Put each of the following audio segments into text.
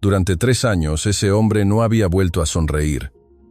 Durante 3 años ese hombre no había vuelto a sonreír.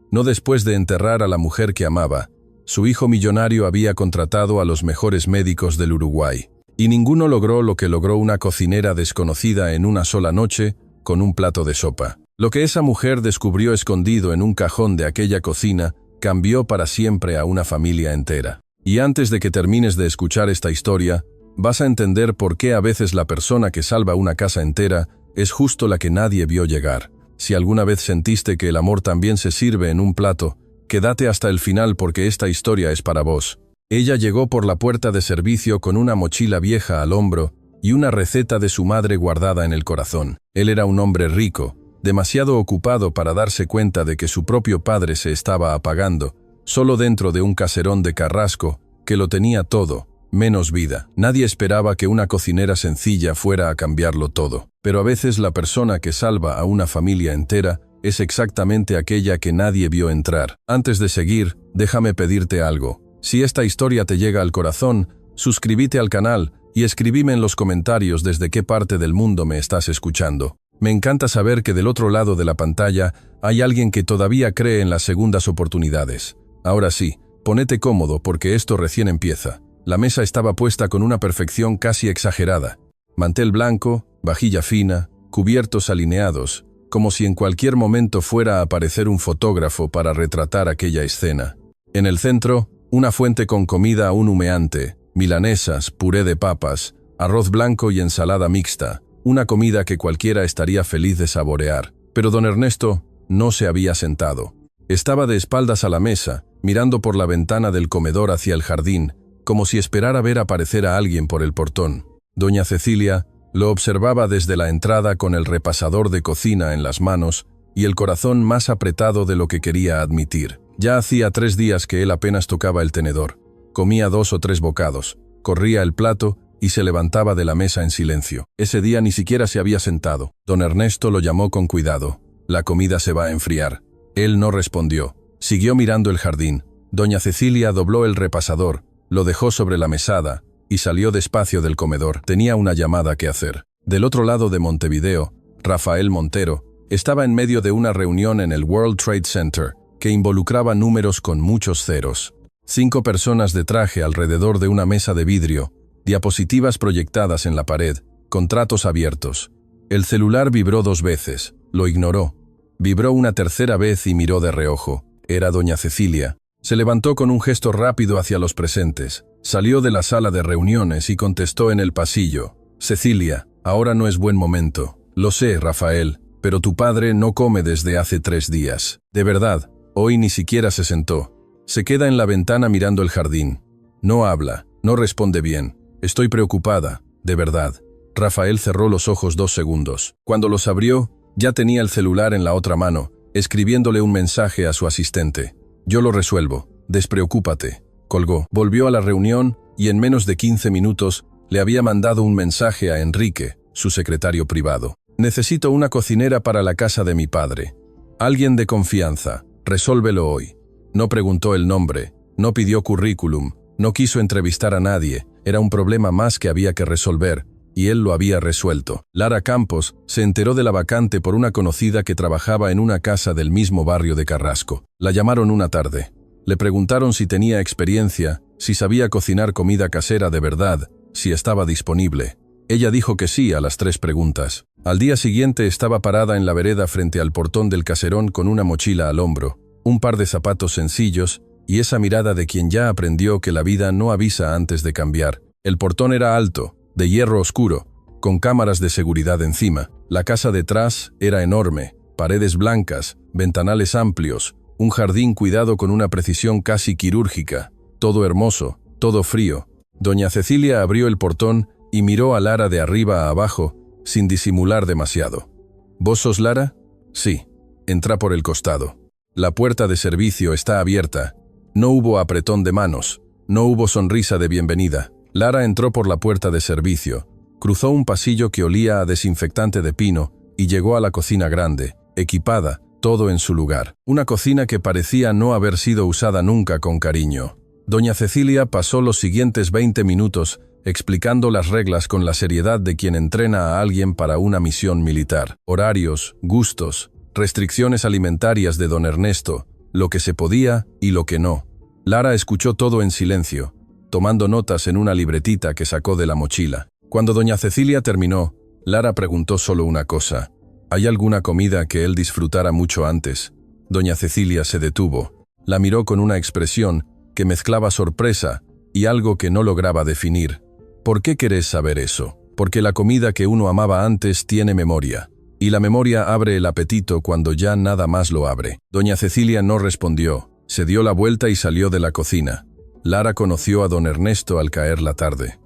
No después de enterrar a la mujer que amaba. Su hijo millonario había contratado a los mejores médicos del Uruguay. Y ninguno logró lo que logró una cocinera desconocida en una sola noche con un plato de sopa. Lo que esa mujer descubrió escondido en un cajón de aquella cocina cambió para siempre a una familia entera. Y antes de que termines de escuchar esta historia, vas a entender por qué a veces la persona que salva una casa entera es justo la que nadie vio llegar. Si alguna vez sentiste que el amor también se sirve en un plato, quédate hasta el final porque esta historia es para vos. Ella llegó por la puerta de servicio con una mochila vieja al hombro y una receta de su madre guardada en el corazón. Él era un hombre rico, demasiado ocupado para darse cuenta de que su propio padre se estaba apagando, solo dentro de un caserón de Carrasco que lo tenía todo, menos vida. Nadie esperaba que una cocinera sencilla fuera a cambiarlo todo. Pero a veces la persona que salva a una familia entera es exactamente aquella que nadie vio entrar. Antes de seguir, déjame pedirte algo. Si esta historia te llega al corazón, suscríbete al canal y escribime en los comentarios desde qué parte del mundo me estás escuchando. Me encanta saber que del otro lado de la pantalla hay alguien que todavía cree en las segundas oportunidades. Ahora sí, ponete cómodo porque esto recién empieza. La mesa estaba puesta con una perfección casi exagerada. Mantel blanco, vajilla fina, cubiertos alineados, como si en cualquier momento fuera a aparecer un fotógrafo para retratar aquella escena. En el centro, una fuente con comida aún humeante, milanesas, puré de papas, arroz blanco y ensalada mixta, una comida que cualquiera estaría feliz de saborear. Pero don Ernesto no se había sentado. Estaba de espaldas a la mesa, mirando por la ventana del comedor hacia el jardín, como si esperara ver aparecer a alguien por el portón. Doña Cecilia lo observaba desde la entrada con el repasador de cocina en las manos y el corazón más apretado de lo que quería admitir. Ya hacía 3 días que él apenas tocaba el tenedor. Comía 2 o 3 bocados, corría el plato y se levantaba de la mesa en silencio. Ese día ni siquiera se había sentado. Don Ernesto lo llamó con cuidado. La comida se va a enfriar. Él no respondió. Siguió mirando el jardín. Doña Cecilia dobló el repasador, lo dejó sobre la mesada y salió despacio del comedor. Tenía una llamada que hacer. Del otro lado de Montevideo, Rafael Montero estaba en medio de una reunión en el World Trade Center que involucraba números con muchos ceros. 5 personas de traje alrededor de una mesa de vidrio, diapositivas proyectadas en la pared, contratos abiertos. El celular vibró 2 veces, lo ignoró. Vibró una tercera vez y miró de reojo. Era doña Cecilia. Se levantó con un gesto rápido hacia los presentes. Salió de la sala de reuniones y contestó en el pasillo. Cecilia, ahora no es buen momento. Lo sé, Rafael, pero tu padre no come desde hace 3 días. De verdad, hoy ni siquiera se sentó. Se queda en la ventana mirando el jardín. No habla, no responde bien. Estoy preocupada, de verdad. Rafael cerró los ojos 2 segundos. Cuando los abrió, ya tenía el celular en la otra mano, escribiéndole un mensaje a su asistente. Yo lo resuelvo, despreocúpate. Colgó. Volvió a la reunión y en menos de 15 minutos le había mandado un mensaje a Enrique, su secretario privado. Necesito una cocinera para la casa de mi padre. Alguien de confianza, resólvelo hoy. No preguntó el nombre, no pidió currículum, no quiso entrevistar a nadie, era un problema más que había que resolver, y él lo había resuelto. Lara Campos se enteró de la vacante por una conocida que trabajaba en una casa del mismo barrio de Carrasco. La llamaron una tarde. Le preguntaron si tenía experiencia, si sabía cocinar comida casera de verdad, si estaba disponible. Ella dijo que sí a las 3 preguntas. Al día siguiente estaba parada en la vereda frente al portón del caserón con una mochila al hombro, un par de zapatos sencillos y esa mirada de quien ya aprendió que la vida no avisa antes de cambiar. El portón era alto, de hierro oscuro, con cámaras de seguridad encima. La casa detrás era enorme, paredes blancas, ventanales amplios, un jardín cuidado con una precisión casi quirúrgica, todo hermoso, todo frío. Doña Cecilia abrió el portón y miró a Lara de arriba a abajo, sin disimular demasiado. ¿Vos sos Lara? Sí. Entra por el costado. La puerta de servicio está abierta. No hubo apretón de manos, no hubo sonrisa de bienvenida. Lara entró por la puerta de servicio, cruzó un pasillo que olía a desinfectante de pino y llegó a la cocina grande, equipada, todo en su lugar. Una cocina que parecía no haber sido usada nunca con cariño. Doña Cecilia pasó los siguientes 20 minutos explicando las reglas con la seriedad de quien entrena a alguien para una misión militar. Horarios, gustos, restricciones alimentarias de don Ernesto, lo que se podía y lo que no. Lara escuchó todo en silencio, tomando notas en una libretita que sacó de la mochila. Cuando doña Cecilia terminó, Lara preguntó solo una cosa. ¿Hay alguna comida que él disfrutara mucho antes? Doña Cecilia se detuvo. La miró con una expresión que mezclaba sorpresa y algo que no lograba definir. ¿Por qué querés saber eso? Porque la comida que uno amaba antes tiene memoria, y la memoria abre el apetito cuando ya nada más lo abre. Doña Cecilia no respondió, se dio la vuelta y salió de la cocina. Lara conoció a don Ernesto al caer la tarde.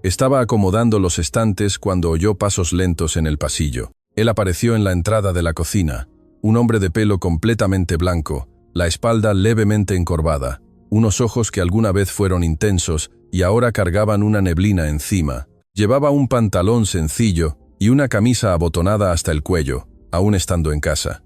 Estaba acomodando los estantes cuando oyó pasos lentos en el pasillo. Él apareció en la entrada de la cocina, un hombre de pelo completamente blanco, la espalda levemente encorvada, unos ojos que alguna vez fueron intensos y ahora cargaban una neblina encima. Llevaba un pantalón sencillo y una camisa abotonada hasta el cuello, aún estando en casa.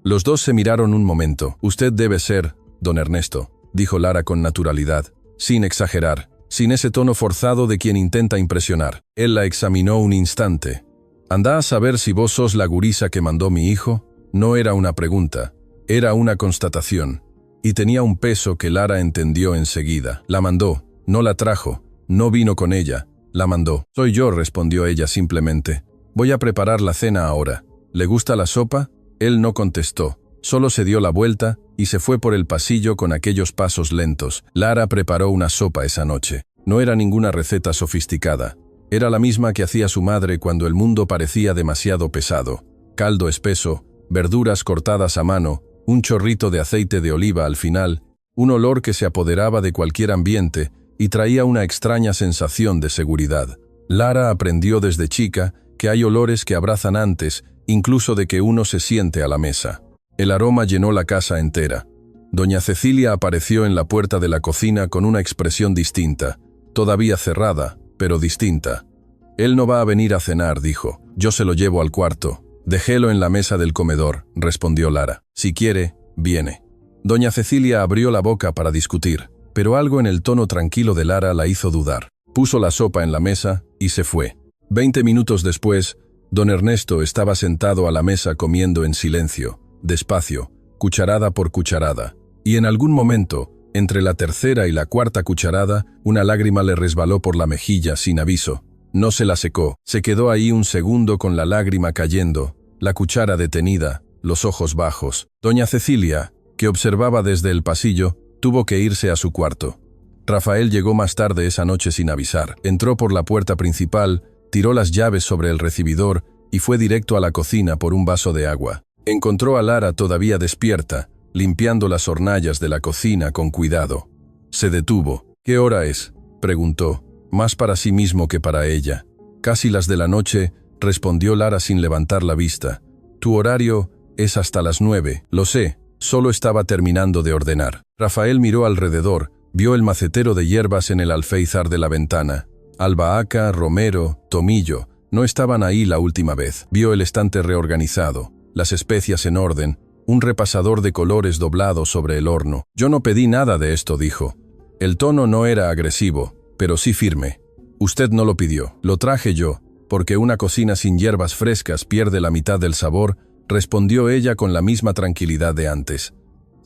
Los dos se miraron un momento. «Usted debe ser don Ernesto», dijo Lara con naturalidad, sin exagerar, sin ese tono forzado de quien intenta impresionar. Él la examinó un instante. «¿Andá a saber si vos sos la gurisa que mandó mi hijo?» No era una pregunta, era una constatación. Y tenía un peso que Lara entendió enseguida. La mandó, no la trajo, no vino con ella, la mandó. «Soy yo», respondió ella simplemente. «Voy a preparar la cena ahora. ¿Le gusta la sopa?» Él no contestó, solo se dio la vuelta y se fue por el pasillo con aquellos pasos lentos. Lara preparó una sopa esa noche. No era ninguna receta sofisticada. Era la misma que hacía su madre cuando el mundo parecía demasiado pesado. Caldo espeso, verduras cortadas a mano, un chorrito de aceite de oliva al final, un olor que se apoderaba de cualquier ambiente y traía una extraña sensación de seguridad. Lara aprendió desde chica que hay olores que abrazan antes, incluso de que uno se siente a la mesa. El aroma llenó la casa entera. Doña Cecilia apareció en la puerta de la cocina con una expresión distinta, todavía cerrada, pero distinta. «Él no va a venir a cenar», dijo. «Yo se lo llevo al cuarto». «Déjelo en la mesa del comedor», respondió Lara. «Si quiere, viene». Doña Cecilia abrió la boca para discutir, pero algo en el tono tranquilo de Lara la hizo dudar. Puso la sopa en la mesa y se fue. 20 minutos después, don Ernesto estaba sentado a la mesa comiendo en silencio, despacio, cucharada por cucharada. Y en algún momento, entre la tercera y la cuarta cucharada, una lágrima le resbaló por la mejilla sin aviso. No se la secó, se quedó ahí un segundo con la lágrima cayendo, la cuchara detenida, los ojos bajos. Doña Cecilia, que observaba desde el pasillo, tuvo que irse a su cuarto. Rafael llegó más tarde esa noche sin avisar. Entró por la puerta principal, tiró las llaves sobre el recibidor y fue directo a la cocina por un vaso de agua. Encontró a Lara todavía despierta, limpiando las hornallas de la cocina con cuidado. Se detuvo. «¿Qué hora es?», preguntó, más para sí mismo que para ella. «Casi las de la noche», respondió Lara sin levantar la vista. «Tu horario es hasta las 9, lo sé, solo estaba terminando de ordenar». Rafael miró alrededor, vio el macetero de hierbas en el alféizar de la ventana. Albahaca, romero, tomillo, no estaban ahí la última vez. Vio el estante reorganizado, las especias en orden, un repasador de colores doblado sobre el horno. «Yo no pedí nada de esto», dijo. El tono no era agresivo, pero sí firme. «Usted no lo pidió, lo traje yo, porque una cocina sin hierbas frescas pierde la mitad del sabor», respondió ella con la misma tranquilidad de antes.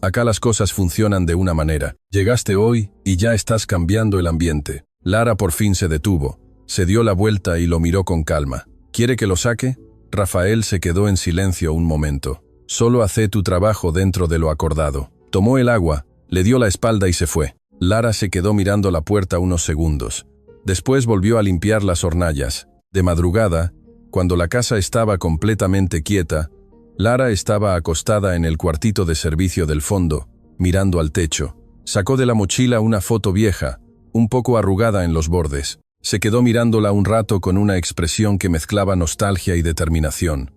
«Acá las cosas funcionan de una manera. Llegaste hoy y ya estás cambiando el ambiente». Lara por fin se detuvo, se dio la vuelta y lo miró con calma. «¿Quiere que lo saque?». Rafael se quedó en silencio un momento. «Solo hacé tu trabajo dentro de lo acordado». Tomó el agua, le dio la espalda y se fue. Lara se quedó mirando la puerta unos segundos. Después volvió a limpiar las hornallas. De madrugada, cuando la casa estaba completamente quieta, Lara estaba acostada en el cuartito de servicio del fondo, mirando al techo. Sacó de la mochila una foto vieja, un poco arrugada en los bordes. Se quedó mirándola un rato con una expresión que mezclaba nostalgia y determinación.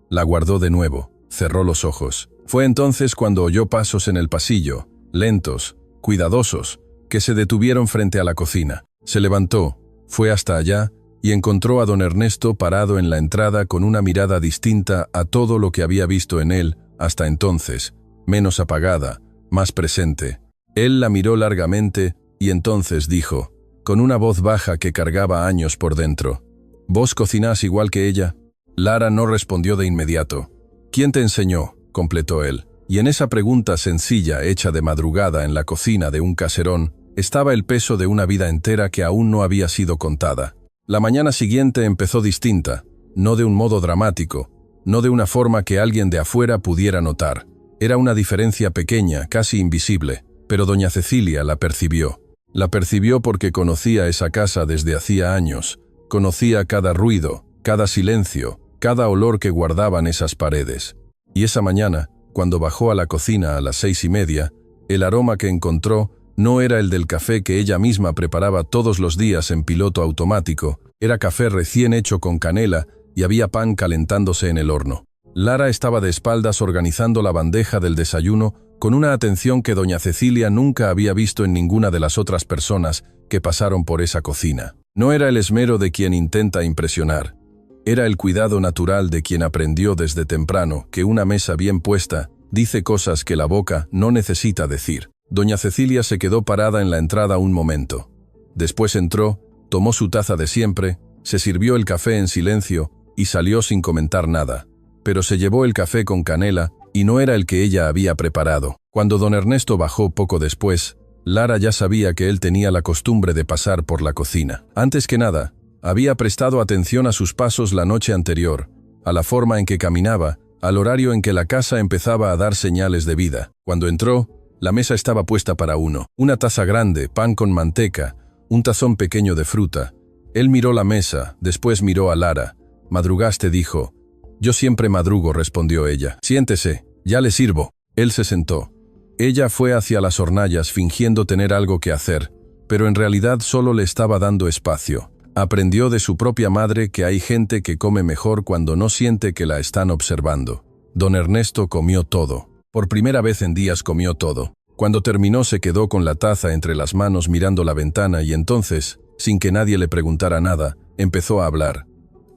La guardó de nuevo, cerró los ojos. Fue entonces cuando oyó pasos en el pasillo, lentos, cuidadosos, que se detuvieron frente a la cocina. Se levantó, fue hasta allá y encontró a don Ernesto parado en la entrada con una mirada distinta a todo lo que había visto en él hasta entonces, menos apagada, más presente. Él la miró largamente y entonces dijo: con una voz baja que cargaba años por dentro. ¿Vos cocinás igual que ella? Lara no respondió de inmediato. ¿Quién te enseñó?, completó él. Y en esa pregunta sencilla, hecha de madrugada en la cocina de un caserón, estaba el peso de una vida entera que aún no había sido contada. La mañana siguiente empezó distinta, no de un modo dramático, no de una forma que alguien de afuera pudiera notar. Era una diferencia pequeña, casi invisible, pero doña Cecilia la percibió. La percibió porque conocía esa casa desde hacía años, conocía cada ruido, cada silencio, cada olor que guardaban esas paredes. Y esa mañana, cuando bajó a la cocina a las 6:30, el aroma que encontró no era el del café que ella misma preparaba todos los días en piloto automático, era café recién hecho con canela y había pan calentándose en el horno. Lara estaba de espaldas organizando la bandeja del desayuno con una atención que doña Cecilia nunca había visto en ninguna de las otras personas que pasaron por esa cocina. No era el esmero de quien intenta impresionar. Era el cuidado natural de quien aprendió desde temprano que una mesa bien puesta dice cosas que la boca no necesita decir. Doña Cecilia se quedó parada en la entrada un momento. Después entró, tomó su taza de siempre, se sirvió el café en silencio y salió sin comentar nada. Pero se llevó el café con canela y no era el que ella había preparado. Cuando don Ernesto bajó poco después, Lara ya sabía que él tenía la costumbre de pasar por la cocina. Antes que nada, había prestado atención a sus pasos la noche anterior, a la forma en que caminaba, al horario en que la casa empezaba a dar señales de vida. Cuando entró, la mesa estaba puesta para uno. Una taza grande, pan con manteca, un tazón pequeño de fruta. Él miró la mesa, después miró a Lara. «¿Madrugaste?», dijo. «Yo siempre madrugo», respondió ella. «Siéntese, ya le sirvo». Él se sentó. Ella fue hacia las hornallas fingiendo tener algo que hacer, pero en realidad solo le estaba dando espacio. Aprendió de su propia madre que hay gente que come mejor cuando no siente que la están observando. Don Ernesto comió todo. Por primera vez en días comió todo. Cuando terminó se quedó con la taza entre las manos mirando la ventana y entonces, sin que nadie le preguntara nada, empezó a hablar.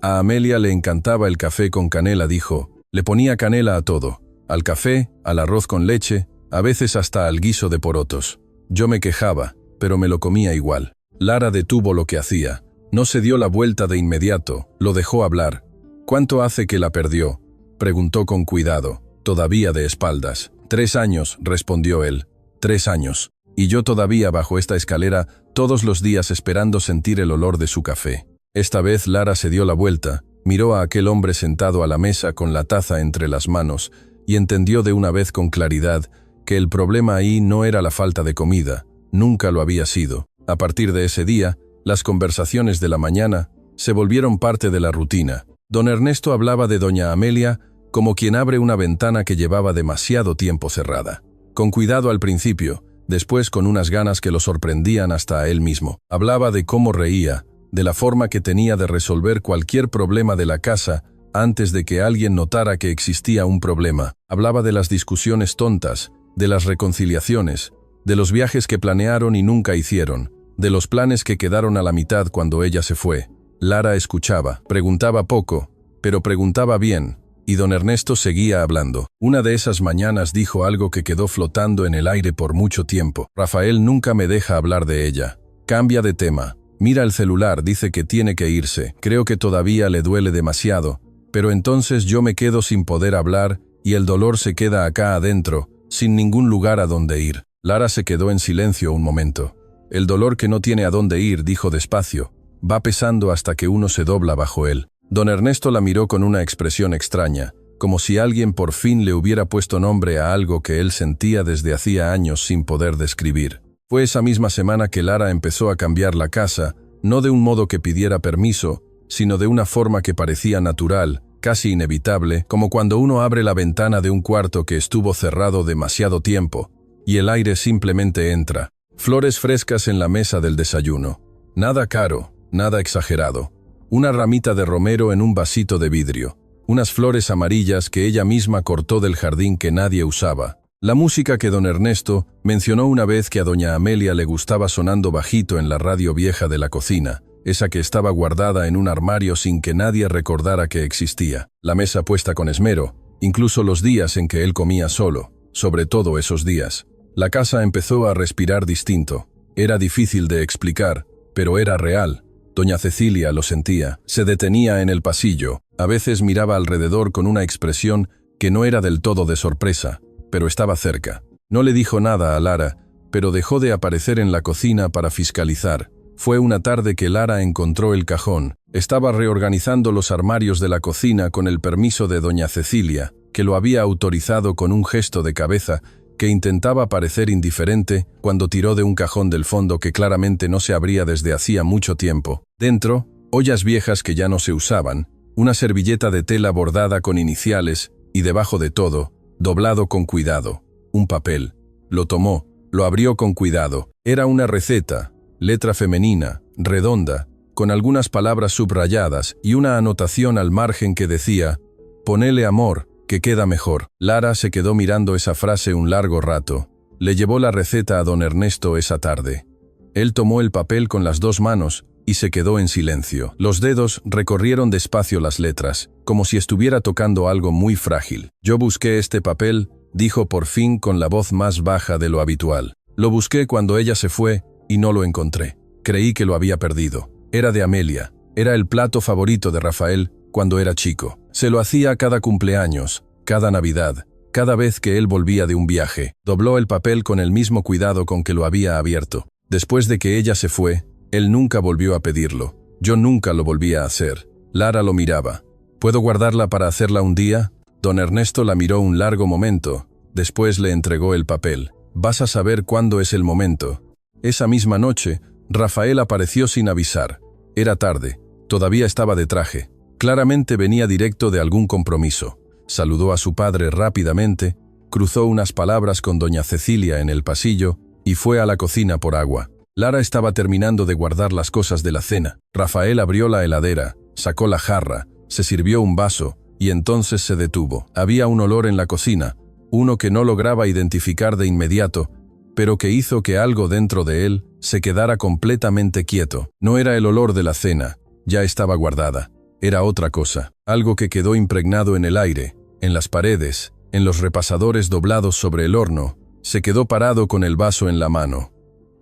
A Amelia le encantaba el café con canela, dijo. Le ponía canela a todo. Al café, al arroz con leche, a veces hasta al guiso de porotos. Yo me quejaba, pero me lo comía igual. Lara detuvo lo que hacía. No se dio la vuelta de inmediato, lo dejó hablar. «¿Cuánto hace que la perdió?», preguntó con cuidado, todavía de espaldas. 3 años, respondió él. 3 años. Y yo todavía bajo esta escalera todos los días esperando sentir el olor de su café. Esta vez Lara se dio la vuelta, miró a aquel hombre sentado a la mesa con la taza entre las manos y entendió de una vez con claridad que el problema ahí no era la falta de comida, nunca lo había sido. A partir de ese día, las conversaciones de la mañana se volvieron parte de la rutina. Don Ernesto hablaba de doña Amelia como quien abre una ventana que llevaba demasiado tiempo cerrada. Con cuidado al principio, después con unas ganas que lo sorprendían hasta a él mismo. Hablaba de cómo reía, de la forma que tenía de resolver cualquier problema de la casa antes de que alguien notara que existía un problema. Hablaba de las discusiones tontas, de las reconciliaciones, de los viajes que planearon y nunca hicieron, de los planes que quedaron a la mitad cuando ella se fue. Lara escuchaba, preguntaba poco, pero preguntaba bien, y don Ernesto seguía hablando. Una de esas mañanas dijo algo que quedó flotando en el aire por mucho tiempo. «Rafael nunca me deja hablar de ella. Cambia de tema. Mira el celular, dice que tiene que irse. Creo que todavía le duele demasiado, pero entonces yo me quedo sin poder hablar y el dolor se queda acá adentro, sin ningún lugar a donde ir». Lara se quedó en silencio un momento. «El dolor que no tiene a dónde ir», dijo despacio, «va pesando hasta que uno se dobla bajo él». Don Ernesto la miró con una expresión extraña, como si alguien por fin le hubiera puesto nombre a algo que él sentía desde hacía años sin poder describir. Fue esa misma semana que Lara empezó a cambiar la casa, no de un modo que pidiera permiso, sino de una forma que parecía natural, casi inevitable, como cuando uno abre la ventana de un cuarto que estuvo cerrado demasiado tiempo, y el aire simplemente entra. Flores frescas en la mesa del desayuno. Nada caro, nada exagerado. Una ramita de romero en un vasito de vidrio. Unas flores amarillas que ella misma cortó del jardín que nadie usaba. La música que don Ernesto mencionó una vez que a doña Amelia le gustaba sonando bajito en la radio vieja de la cocina, esa que estaba guardada en un armario sin que nadie recordara que existía. La mesa puesta con esmero, incluso los días en que él comía solo, sobre todo esos días. La casa empezó a respirar distinto. Era difícil de explicar, pero era real. Doña Cecilia lo sentía. Se detenía en el pasillo. A veces miraba alrededor con una expresión que no era del todo de sorpresa, pero estaba cerca. No le dijo nada a Lara, pero dejó de aparecer en la cocina para fiscalizar. Fue una tarde que Lara encontró el cajón. Estaba reorganizando los armarios de la cocina con el permiso de doña Cecilia, que lo había autorizado con un gesto de cabeza que intentaba parecer indiferente cuando tiró de un cajón del fondo que claramente no se abría desde hacía mucho tiempo. Dentro, ollas viejas que ya no se usaban, una servilleta de tela bordada con iniciales y debajo de todo, doblado con cuidado, un papel. Lo tomó, lo abrió con cuidado. Era una receta, letra femenina, redonda, con algunas palabras subrayadas y una anotación al margen que decía: «Ponele amor, que queda mejor». Lara se quedó mirando esa frase un largo rato. Le llevó la receta a don Ernesto esa tarde. Él tomó el papel con las dos manos y se quedó en silencio. Los dedos recorrieron despacio las letras, como si estuviera tocando algo muy frágil. «Yo busqué este papel», dijo por fin con la voz más baja de lo habitual. «Lo busqué cuando ella se fue y no lo encontré. Creí que lo había perdido. Era de Amelia. Era el plato favorito de Rafael cuando era chico. Se lo hacía cada cumpleaños, cada Navidad, cada vez que él volvía de un viaje». Dobló el papel con el mismo cuidado con que lo había abierto. Después de que ella se fue, él nunca volvió a pedirlo. Yo nunca lo volví a hacer. Lara lo miraba. «¿Puedo guardarla para hacerla un día?» Don Ernesto la miró un largo momento. Después le entregó el papel. «Vas a saber cuándo es el momento». Esa misma noche, Rafael apareció sin avisar. Era tarde. Todavía estaba de traje. Claramente venía directo de algún compromiso. Saludó a su padre rápidamente, cruzó unas palabras con doña Cecilia en el pasillo y fue a la cocina por agua. Lara estaba terminando de guardar las cosas de la cena. Rafael abrió la heladera, sacó la jarra, se sirvió un vaso y entonces se detuvo. Había un olor en la cocina, uno que no lograba identificar de inmediato, pero que hizo que algo dentro de él se quedara completamente quieto. No era el olor de la cena, ya estaba guardada. Era otra cosa, algo que quedó impregnado en el aire, en las paredes, en los repasadores doblados sobre el horno. Se quedó parado con el vaso en la mano.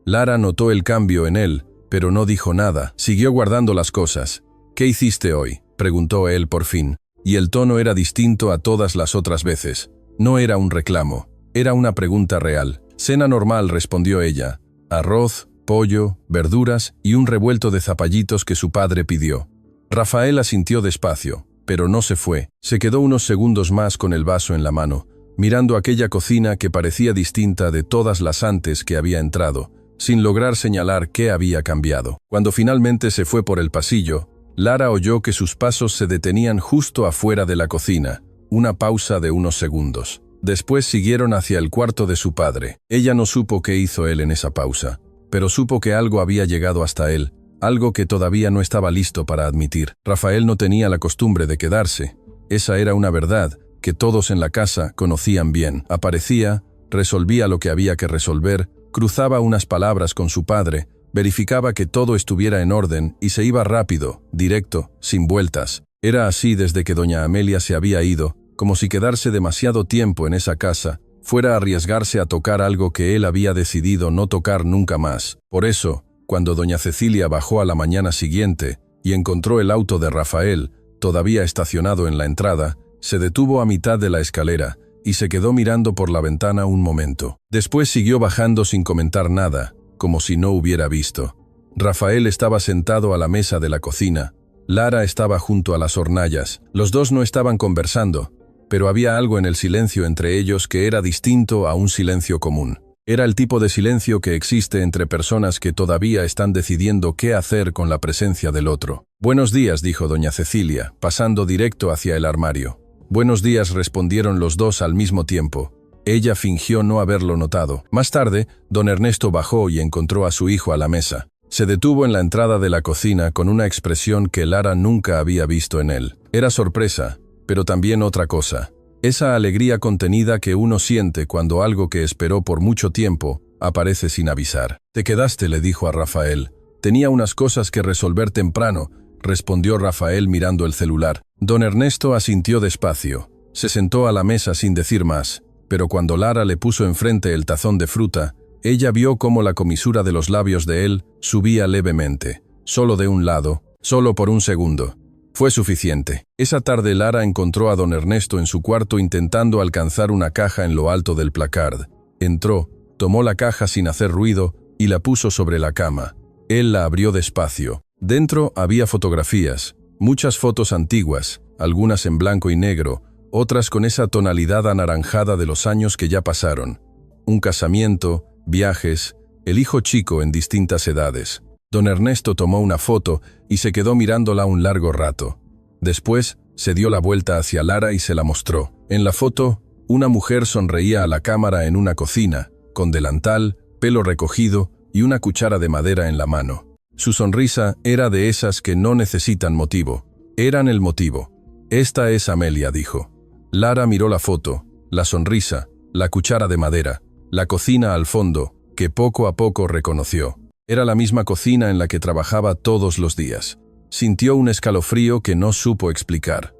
Lara notó el cambio en él, pero no dijo nada. Siguió guardando las cosas. «¿Qué hiciste hoy?», preguntó él por fin, y el tono era distinto a todas las otras veces. No era un reclamo, era una pregunta real. «Cena normal», respondió ella. «Arroz, pollo, verduras y un revuelto de zapallitos que su padre pidió». Rafael asintió despacio, pero no se fue. Se quedó unos segundos más con el vaso en la mano, mirando aquella cocina que parecía distinta de todas las antes que había entrado, sin lograr señalar qué había cambiado. Cuando finalmente se fue por el pasillo, Lara oyó que sus pasos se detenían justo afuera de la cocina, una pausa de unos segundos. Después siguieron hacia el cuarto de su padre. Ella no supo qué hizo él en esa pausa, pero supo que algo había llegado hasta él, algo que todavía no estaba listo para admitir. Rafael no tenía la costumbre de quedarse. Esa era una verdad que todos en la casa conocían bien. Aparecía, resolvía lo que había que resolver, cruzaba unas palabras con su padre, verificaba que todo estuviera en orden y se iba rápido, directo, sin vueltas. Era así desde que doña Amelia se había ido, como si quedarse demasiado tiempo en esa casa fuera a arriesgarse a tocar algo que él había decidido no tocar nunca más. Por eso, cuando doña Cecilia bajó a la mañana siguiente y encontró el auto de Rafael, todavía estacionado en la entrada, se detuvo a mitad de la escalera y se quedó mirando por la ventana un momento. Después siguió bajando sin comentar nada, como si no hubiera visto. Rafael estaba sentado a la mesa de la cocina. Lara estaba junto a las hornallas. Los dos no estaban conversando, pero había algo en el silencio entre ellos que era distinto a un silencio común. Era el tipo de silencio que existe entre personas que todavía están decidiendo qué hacer con la presencia del otro. «Buenos días», dijo doña Cecilia, pasando directo hacia el armario. «Buenos días», respondieron los dos al mismo tiempo. Ella fingió no haberlo notado. Más tarde, don Ernesto bajó y encontró a su hijo a la mesa. Se detuvo en la entrada de la cocina con una expresión que Lara nunca había visto en él. Era sorpresa, pero también otra cosa. Esa alegría contenida que uno siente cuando algo que esperó por mucho tiempo aparece sin avisar. «Te quedaste», le dijo a Rafael. «Tenía unas cosas que resolver temprano», respondió Rafael mirando el celular. Don Ernesto asintió despacio. Se sentó a la mesa sin decir más, pero cuando Lara le puso enfrente el tazón de fruta, Ella vio cómo la comisura de los labios de él subía levemente, solo de un lado, solo por un segundo. Fue suficiente. Esa tarde Lara encontró a don Ernesto en su cuarto intentando alcanzar una caja en lo alto del placard. Entró, tomó la caja sin hacer ruido y la puso sobre la cama. Él la abrió despacio. Dentro había fotografías, muchas fotos antiguas, algunas en blanco y negro, otras con esa tonalidad anaranjada de los años que ya pasaron. Un casamiento, viajes, el hijo chico en distintas edades. Don Ernesto tomó una foto y se quedó mirándola un largo rato. Después, se dio la vuelta hacia Lara y se la mostró. En la foto, una mujer sonreía a la cámara en una cocina, con delantal, pelo recogido y una cuchara de madera en la mano. Su sonrisa era de esas que no necesitan motivo. Eran el motivo. «Esta es Amelia», dijo. Lara miró la foto, la sonrisa, la cuchara de madera, la cocina al fondo, que poco a poco reconoció. Era la misma cocina en la que trabajaba todos los días. Sintió un escalofrío que no supo explicar.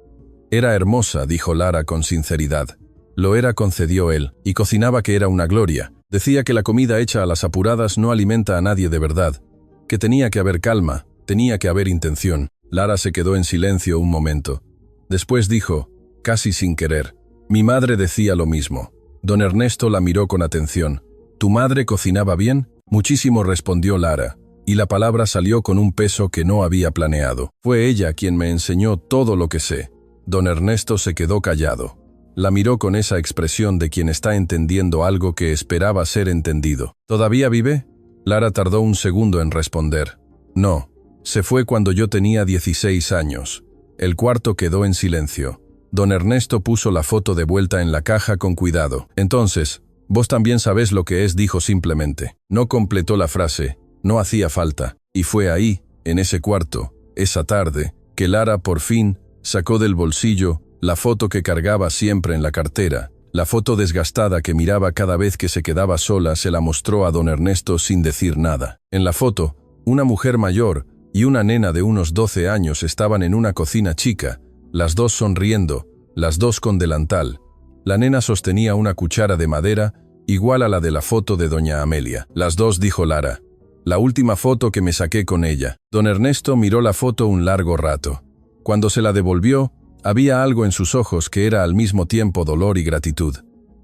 «Era hermosa», dijo Lara con sinceridad. «Lo era», concedió él, «y cocinaba que era una gloria. Decía que la comida hecha a las apuradas no alimenta a nadie de verdad, que tenía que haber calma, tenía que haber intención». Lara se quedó en silencio un momento. Después dijo, casi sin querer, «Mi madre decía lo mismo». Don Ernesto la miró con atención. «¿Tu madre cocinaba bien?» «Muchísimo», respondió Lara, y la palabra salió con un peso que no había planeado. «Fue ella quien me enseñó todo lo que sé». Don Ernesto se quedó callado. La miró con esa expresión de quien está entendiendo algo que esperaba ser entendido. «¿Todavía vive?» Lara tardó un segundo en responder. «No, se fue cuando yo tenía 16 años». El cuarto quedó en silencio. Don Ernesto puso la foto de vuelta en la caja con cuidado. «Entonces, vos también sabés lo que es», dijo simplemente. No completó la frase, no hacía falta. Y fue ahí, en ese cuarto, esa tarde, que Lara por fin sacó del bolsillo la foto que cargaba siempre en la cartera. La foto desgastada que miraba cada vez que se quedaba sola se la mostró a don Ernesto sin decir nada. En la foto, una mujer mayor y una nena de unos 12 años estaban en una cocina chica, las dos sonriendo, las dos con delantal. La nena sostenía una cuchara de madera igual a la de la foto de doña Amelia. «Las dos», dijo Lara. «La última foto que me saqué con ella». Don Ernesto miró la foto un largo rato. Cuando se la devolvió, había algo en sus ojos que era al mismo tiempo dolor y gratitud.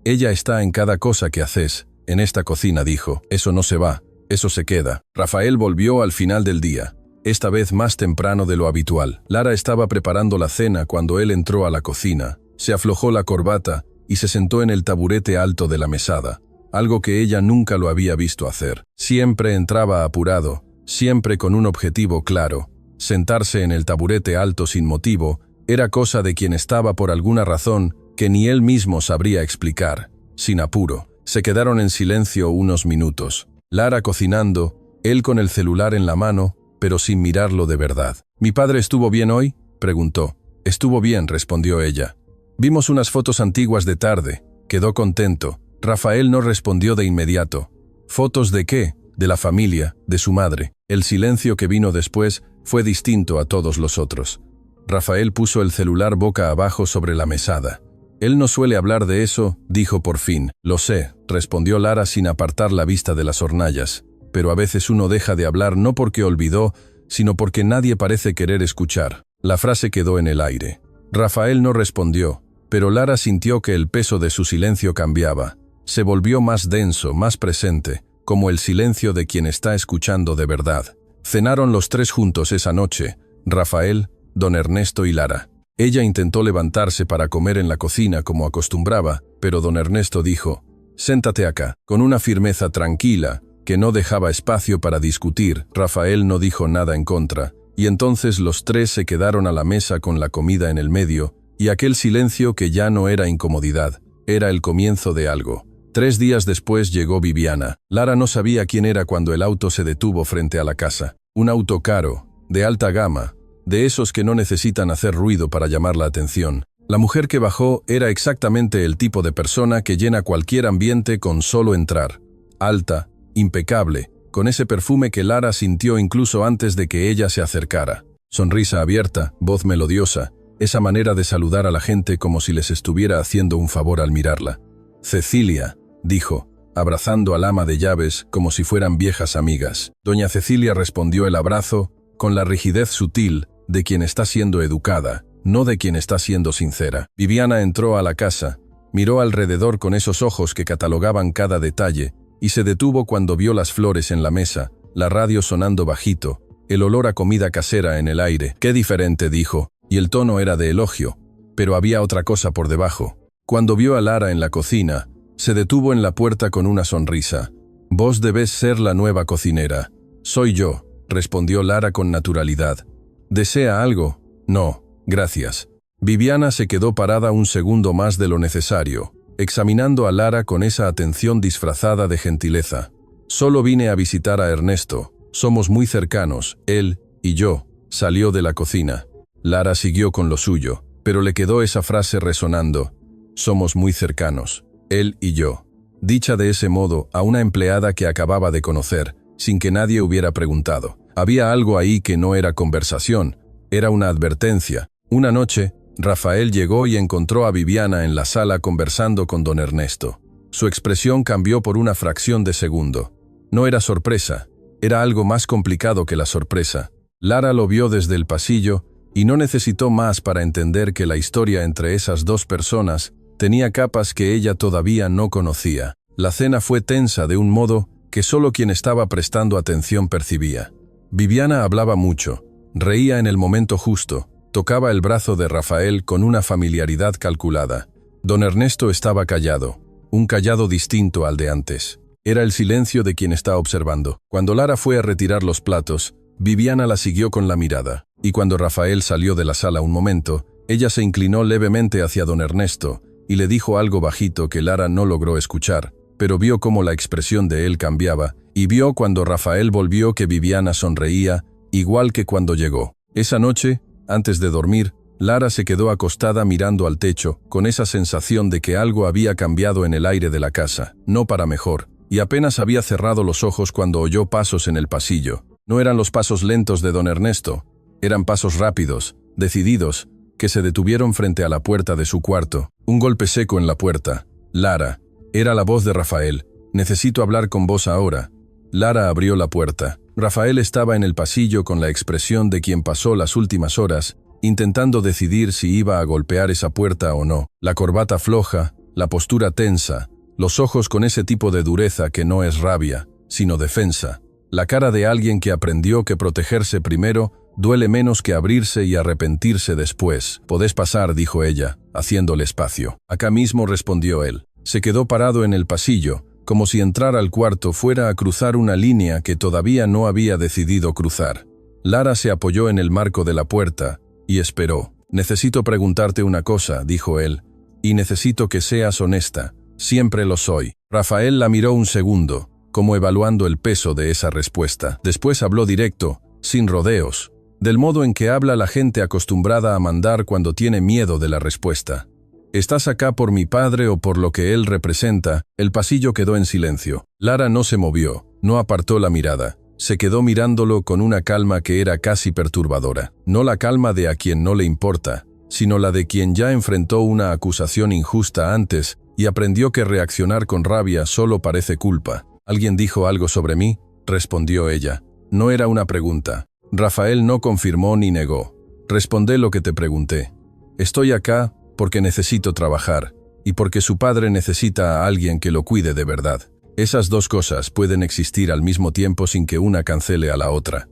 «Ella está en cada cosa que haces, en esta cocina», dijo. «Eso no se va, eso se queda». Rafael volvió al final del día, esta vez más temprano de lo habitual. Lara estaba preparando la cena cuando él entró a la cocina. Se aflojó la corbata y se sentó en el taburete alto de la mesada, algo que ella nunca lo había visto hacer. Siempre entraba apurado, siempre con un objetivo claro. Sentarse en el taburete alto sin motivo era cosa de quien estaba por alguna razón que ni él mismo sabría explicar. Sin apuro, se quedaron en silencio unos minutos. Lara cocinando, él con el celular en la mano, pero sin mirarlo de verdad. «¿Mi padre estuvo bien hoy?», preguntó. «Estuvo bien», respondió ella. «Vimos unas fotos antiguas de tarde. Quedó contento». Rafael no respondió de inmediato. «¿Fotos de qué?». «De la familia, de su madre». El silencio que vino después fue distinto a todos los otros. Rafael puso el celular boca abajo sobre la mesada. «Él no suele hablar de eso», dijo por fin. «Lo sé», respondió Lara sin apartar la vista de las hornallas. «Pero a veces uno deja de hablar no porque olvidó, sino porque nadie parece querer escuchar». La frase quedó en el aire. Rafael no respondió, pero Lara sintió que el peso de su silencio cambiaba. Se volvió más denso, más presente, como el silencio de quien está escuchando de verdad. Cenaron los tres juntos esa noche, Rafael, don Ernesto y Lara. Ella intentó levantarse para comer en la cocina como acostumbraba, pero don Ernesto dijo, «Séntate acá», con una firmeza tranquila, que no dejaba espacio para discutir. Rafael no dijo nada en contra, y entonces los tres se quedaron a la mesa con la comida en el medio, y aquel silencio que ya no era incomodidad, era el comienzo de algo. 3 días después llegó Viviana. Lara no sabía quién era cuando el auto se detuvo frente a la casa. Un auto caro, de alta gama, de esos que no necesitan hacer ruido para llamar la atención. La mujer que bajó era exactamente el tipo de persona que llena cualquier ambiente con solo entrar. Alta, impecable, con ese perfume que Lara sintió incluso antes de que ella se acercara. Sonrisa abierta, voz melodiosa, esa manera de saludar a la gente como si les estuviera haciendo un favor al mirarla. «Cecilia», dijo. abrazando al ama de llaves como si fueran viejas amigas. Doña Cecilia respondió el abrazo con la rigidez sutil de quien está siendo educada, no de quien está siendo sincera. Viviana entró a la casa, miró alrededor con esos ojos que catalogaban cada detalle y se detuvo cuando vio las flores en la mesa, la radio sonando bajito, el olor a comida casera en el aire. «Qué diferente», dijo, y el tono era de elogio, pero había otra cosa por debajo. Cuando vio a Lara en la cocina, se detuvo en la puerta con una sonrisa. «Vos debés ser la nueva cocinera». «Soy yo», respondió Lara con naturalidad. «¿Desea algo?» «No, gracias». Viviana se quedó parada un segundo más de lo necesario, examinando a Lara con esa atención disfrazada de gentileza. «Solo vine a visitar a Ernesto. Somos muy cercanos, él y yo», salió de la cocina. Lara siguió con lo suyo, pero le quedó esa frase resonando. «Somos muy cercanos, él y yo», dicha de ese modo a una empleada que acababa de conocer, sin que nadie hubiera preguntado. Había algo ahí que no era conversación, era una advertencia. Una noche, Rafael llegó y encontró a Viviana en la sala conversando con don Ernesto. Su expresión cambió por una fracción de segundo. No era sorpresa, era algo más complicado que la sorpresa. Lara lo vio desde el pasillo y no necesitó más para entender que la historia entre esas dos personas tenía capas que ella todavía no conocía. La cena fue tensa de un modo que solo quien estaba prestando atención percibía. Viviana hablaba mucho, reía en el momento justo, tocaba el brazo de Rafael con una familiaridad calculada. Don Ernesto estaba callado, un callado distinto al de antes. Era el silencio de quien está observando. Cuando Lara fue a retirar los platos, Viviana la siguió con la mirada, y cuando Rafael salió de la sala un momento, ella se inclinó levemente hacia don Ernesto y le dijo algo bajito que Lara no logró escuchar, pero vio cómo la expresión de él cambiaba, y vio cuando Rafael volvió que Viviana sonreía, igual que cuando llegó. Esa noche, antes de dormir, Lara se quedó acostada mirando al techo, con esa sensación de que algo había cambiado en el aire de la casa, no para mejor, y apenas había cerrado los ojos cuando oyó pasos en el pasillo. No eran los pasos lentos de don Ernesto, eran pasos rápidos, decididos, que se detuvieron frente a la puerta de su cuarto. Un golpe seco en la puerta. «Lara». Era la voz de Rafael. «Necesito hablar con vos ahora». Lara abrió la puerta. Rafael estaba en el pasillo con la expresión de quien pasó las últimas horas intentando decidir si iba a golpear esa puerta o no. La corbata floja, la postura tensa, los ojos con ese tipo de dureza que no es rabia, sino defensa. La cara de alguien que aprendió que protegerse primero duele menos que abrirse y arrepentirse después. «Podés pasar», dijo ella, haciéndole espacio. «Acá mismo», respondió él. Se quedó parado en el pasillo, como si entrar al cuarto fuera a cruzar una línea que todavía no había decidido cruzar. Lara se apoyó en el marco de la puerta y esperó. «Necesito preguntarte una cosa», dijo él, «y necesito que seas honesta. Siempre lo soy». Rafael la miró un segundo, como evaluando el peso de esa respuesta. Después habló directo, sin rodeos, del modo en que habla la gente acostumbrada a mandar cuando tiene miedo de la respuesta. «¿Estás acá por mi padre o por lo que él representa?» El pasillo quedó en silencio. Lara no se movió, no apartó la mirada. Se quedó mirándolo con una calma que era casi perturbadora. No la calma de a quien no le importa, sino la de quien ya enfrentó una acusación injusta antes y aprendió que reaccionar con rabia solo parece culpa. «¿Alguien dijo algo sobre mí?», respondió ella. No era una pregunta. Rafael no confirmó ni negó. «Respondé lo que te pregunté. Estoy acá porque necesito trabajar y porque su padre necesita a alguien que lo cuide de verdad. Esas dos cosas pueden existir al mismo tiempo sin que una cancele a la otra».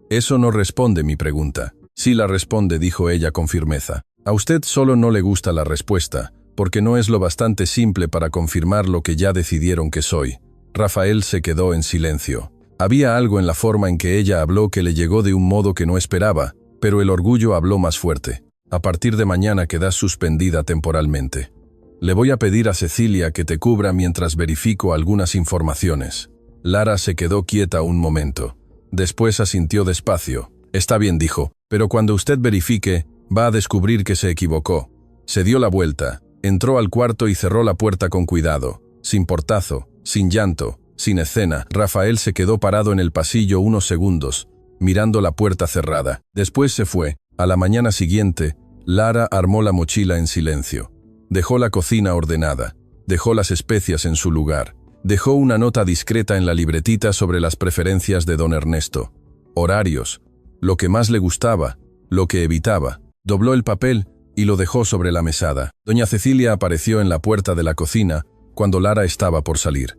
«Eso no responde mi pregunta». «Sí la responde», dijo ella con firmeza. «A usted solo no le gusta la respuesta, porque no es lo bastante simple para confirmar lo que ya decidieron que soy». Rafael se quedó en silencio. Había algo en la forma en que ella habló que le llegó de un modo que no esperaba, pero el orgullo habló más fuerte. «A partir de mañana quedas suspendida temporalmente. Le voy a pedir a Cecilia que te cubra mientras verifico algunas informaciones». Lara se quedó quieta un momento. Después asintió despacio. «Está bien», dijo, «pero cuando usted verifique, va a descubrir que se equivocó». Se dio la vuelta, entró al cuarto y cerró la puerta con cuidado, sin portazo, sin llanto, sin escena. Rafael se quedó parado en el pasillo unos segundos, mirando la puerta cerrada. Después se fue. A la mañana siguiente, Lara armó la mochila en silencio. Dejó la cocina ordenada, dejó las especias en su lugar, Dejó una nota discreta en la libretita sobre las preferencias de don Ernesto. Horarios, lo que más le gustaba, lo que evitaba. Dobló el papel y lo dejó sobre la mesada. Doña Cecilia apareció en la puerta de la cocina cuando Lara estaba por salir.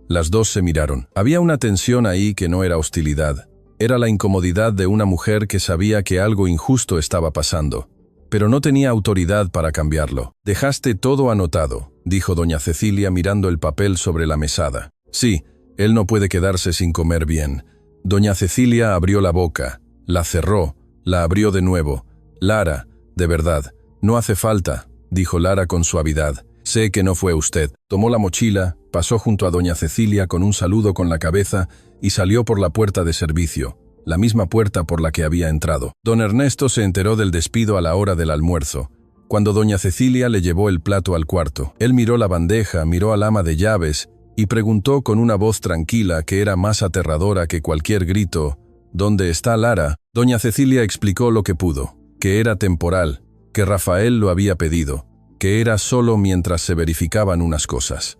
Las dos se miraron. Había una tensión ahí que no era hostilidad. Era la incomodidad de una mujer que sabía que algo injusto estaba pasando, pero no tenía autoridad para cambiarlo. «Dejaste todo anotado», dijo doña Cecilia mirando el papel sobre la mesada. «Sí, él no puede quedarse sin comer bien». Doña Cecilia abrió la boca, la cerró, la abrió de nuevo. «Lara, de verdad, no hace falta», dijo Lara con suavidad. «Sé que no fue usted». Tomó la mochila, pasó junto a doña Cecilia con un saludo con la cabeza y salió por la puerta de servicio, la misma puerta por la que había entrado. Don Ernesto se enteró del despido a la hora del almuerzo, cuando doña Cecilia le llevó el plato al cuarto. Él miró la bandeja, miró al ama de llaves y preguntó con una voz tranquila que era más aterradora que cualquier grito: «¿Dónde está Lara?». Doña Cecilia explicó lo que pudo, que era temporal, que Rafael lo había pedido, que era solo mientras se verificaban unas cosas.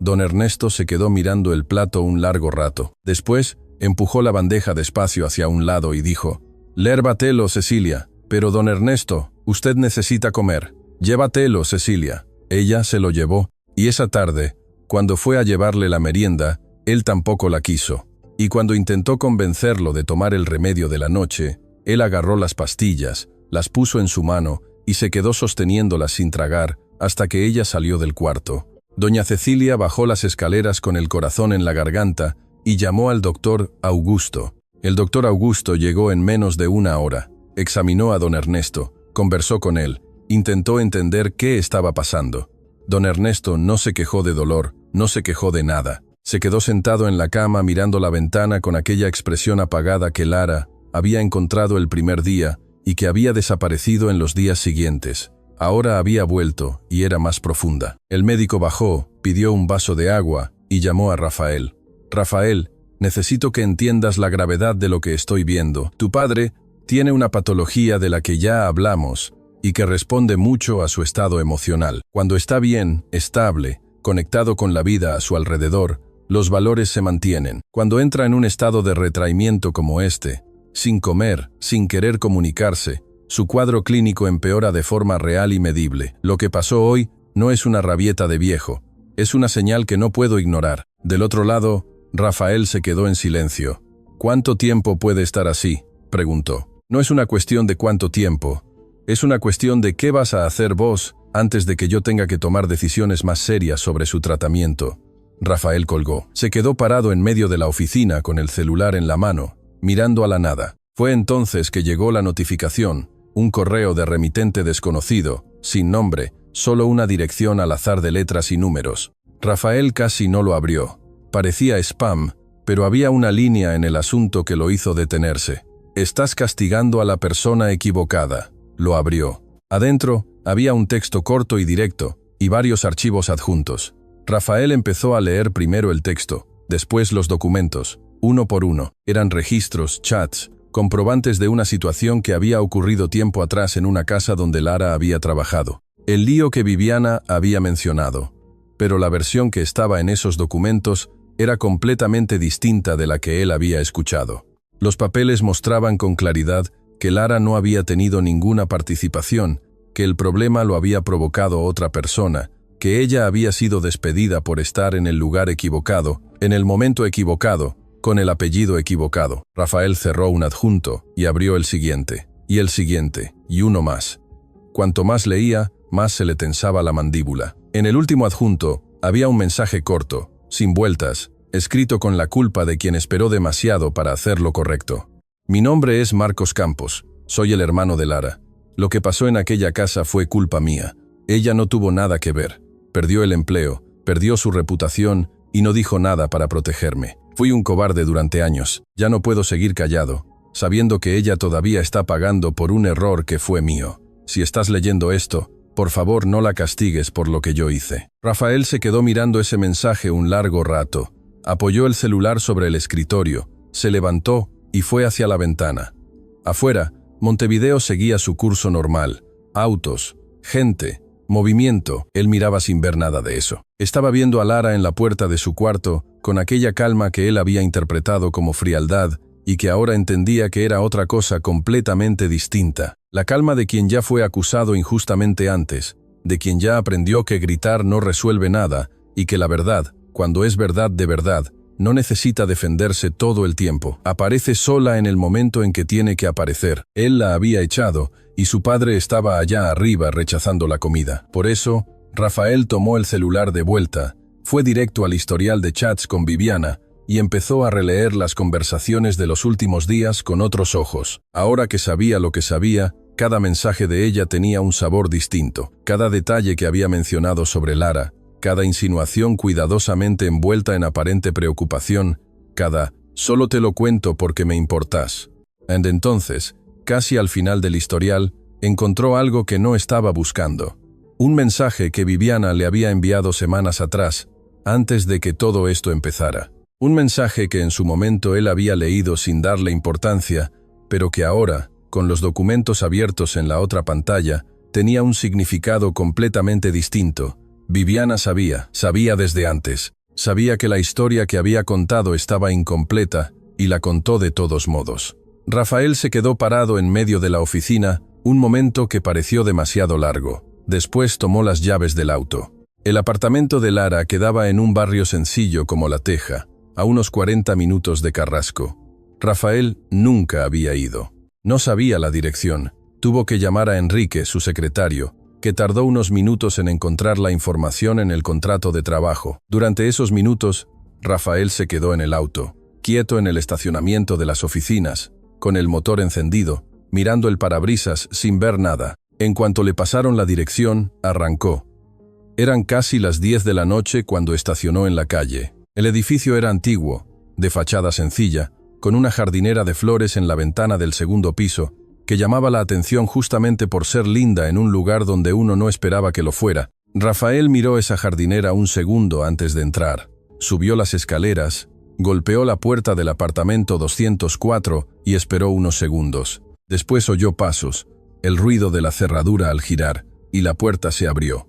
Don Ernesto se quedó mirando el plato un largo rato. Después, empujó la bandeja despacio hacia un lado y dijo: «Lérvatelo, Cecilia». «Pero don Ernesto, usted necesita comer». «Llévatelo, Cecilia». Ella se lo llevó, y esa tarde, cuando fue a llevarle la merienda, él tampoco la quiso. Y cuando intentó convencerlo de tomar el remedio de la noche, él agarró las pastillas, las puso en su mano y se quedó sosteniéndolas sin tragar hasta que ella salió del cuarto. Doña Cecilia bajó las escaleras con el corazón en la garganta y llamó al doctor Augusto. El doctor Augusto llegó en menos de una hora. Examinó a don Ernesto, conversó con él, intentó entender qué estaba pasando. Don Ernesto no se quejó de dolor, no se quejó de nada. Se quedó sentado en la cama mirando la ventana con aquella expresión apagada que Lara había encontrado el primer día y que había desaparecido en los días siguientes. Ahora había vuelto y era más profunda. El médico bajó, pidió un vaso de agua y llamó a Rafael. «Rafael, necesito que entiendas la gravedad de lo que estoy viendo. Tu padre tiene una patología de la que ya hablamos y que responde mucho a su estado emocional. Cuando está bien, estable, conectado con la vida a su alrededor, los valores se mantienen. Cuando entra en un estado de retraimiento como este, sin comer, sin querer comunicarse, su cuadro clínico empeora de forma real y medible. Lo que pasó hoy no es una rabieta de viejo, es una señal que no puedo ignorar». Del otro lado, Rafael se quedó en silencio. «¿Cuánto tiempo puede estar así?», preguntó. «No es una cuestión de cuánto tiempo, es una cuestión de qué vas a hacer vos antes de que yo tenga que tomar decisiones más serias sobre su tratamiento». Rafael colgó. Se quedó parado en medio de la oficina con el celular en la mano, mirando a la nada. Fue entonces que llegó la notificación, un correo de remitente desconocido, sin nombre, solo una dirección al azar de letras y números. Rafael casi no lo abrió. Parecía spam, pero había una línea en el asunto que lo hizo detenerse. «Estás castigando a la persona equivocada». Lo abrió. Adentro había un texto corto y directo, y varios archivos adjuntos. Rafael empezó a leer primero el texto, después los documentos, uno por uno. Eran registros, chats, comprobantes de una situación que había ocurrido tiempo atrás en una casa donde Lara había trabajado. El lío que Viviana había mencionado. Pero la versión que estaba en esos documentos era completamente distinta de la que él había escuchado. Los papeles mostraban con claridad que Lara no había tenido ninguna participación, que el problema lo había provocado otra persona, que ella había sido despedida por estar en el lugar equivocado, en el momento equivocado, con el apellido equivocado. Rafael cerró un adjunto y abrió el siguiente, y uno más. Cuanto más leía, más se le tensaba la mandíbula. En el último adjunto había un mensaje corto, sin vueltas, escrito con la culpa de quien esperó demasiado para hacer lo correcto. «Mi nombre es Marcos Campos, soy el hermano de Lara. Lo que pasó en aquella casa fue culpa mía. Ella no tuvo nada que ver. Perdió el empleo, perdió su reputación y no dijo nada para protegerme. Fui un cobarde durante años. Ya no puedo seguir callado, sabiendo que ella todavía está pagando por un error que fue mío. Si estás leyendo esto, por favor no la castigues por lo que yo hice». Rafael se quedó mirando ese mensaje un largo rato. Apoyó el celular sobre el escritorio, se levantó y fue hacia la ventana. Afuera, Montevideo seguía su curso normal. Autos, gente, movimiento. Él miraba sin ver nada de eso. Estaba viendo a Lara en la puerta de su cuarto, con aquella calma que él había interpretado como frialdad y que ahora entendía que era otra cosa completamente distinta. La calma de quien ya fue acusado injustamente antes, de quien ya aprendió que gritar no resuelve nada y que la verdad, cuando es verdad de verdad, no necesita defenderse todo el tiempo. Aparece sola en el momento en que tiene que aparecer. Él la había echado y su padre estaba allá arriba rechazando la comida. Por eso, Rafael tomó el celular de vuelta, fue directo al historial de chats con Viviana y empezó a releer las conversaciones de los últimos días con otros ojos. Ahora que sabía lo que sabía, cada mensaje de ella tenía un sabor distinto. Cada detalle que había mencionado sobre Lara, cada insinuación cuidadosamente envuelta en aparente preocupación, cada «solo te lo cuento porque me importás». Entonces, casi al final del historial, encontró algo que no estaba buscando. Un mensaje que Viviana le había enviado semanas atrás, antes de que todo esto empezara. Un mensaje que en su momento él había leído sin darle importancia, pero que ahora, con los documentos abiertos en la otra pantalla, tenía un significado completamente distinto. Viviana sabía desde antes. Sabía que la historia que había contado estaba incompleta y la contó de todos modos. Rafael se quedó parado en medio de la oficina, un momento que pareció demasiado largo. Después tomó las llaves del auto. El apartamento de Lara quedaba en un barrio sencillo como La Teja, a unos 40 minutos de Carrasco. Rafael nunca había ido. No sabía la dirección. Tuvo que llamar a Enrique, su secretario, que tardó unos minutos en encontrar la información en el contrato de trabajo. Durante esos minutos, Rafael se quedó en el auto, quieto en el estacionamiento de las oficinas, con el motor encendido, mirando el parabrisas sin ver nada. En cuanto le pasaron la dirección, arrancó. Eran casi las 10 de la noche cuando estacionó en la calle. El edificio era antiguo, de fachada sencilla, con una jardinera de flores en la ventana del segundo piso, que llamaba la atención justamente por ser linda en un lugar donde uno no esperaba que lo fuera. Rafael miró esa jardinera un segundo antes de entrar. Subió las escaleras, golpeó la puerta del apartamento 204 y esperó unos segundos. Después oyó pasos, el ruido de la cerradura al girar, y la puerta se abrió.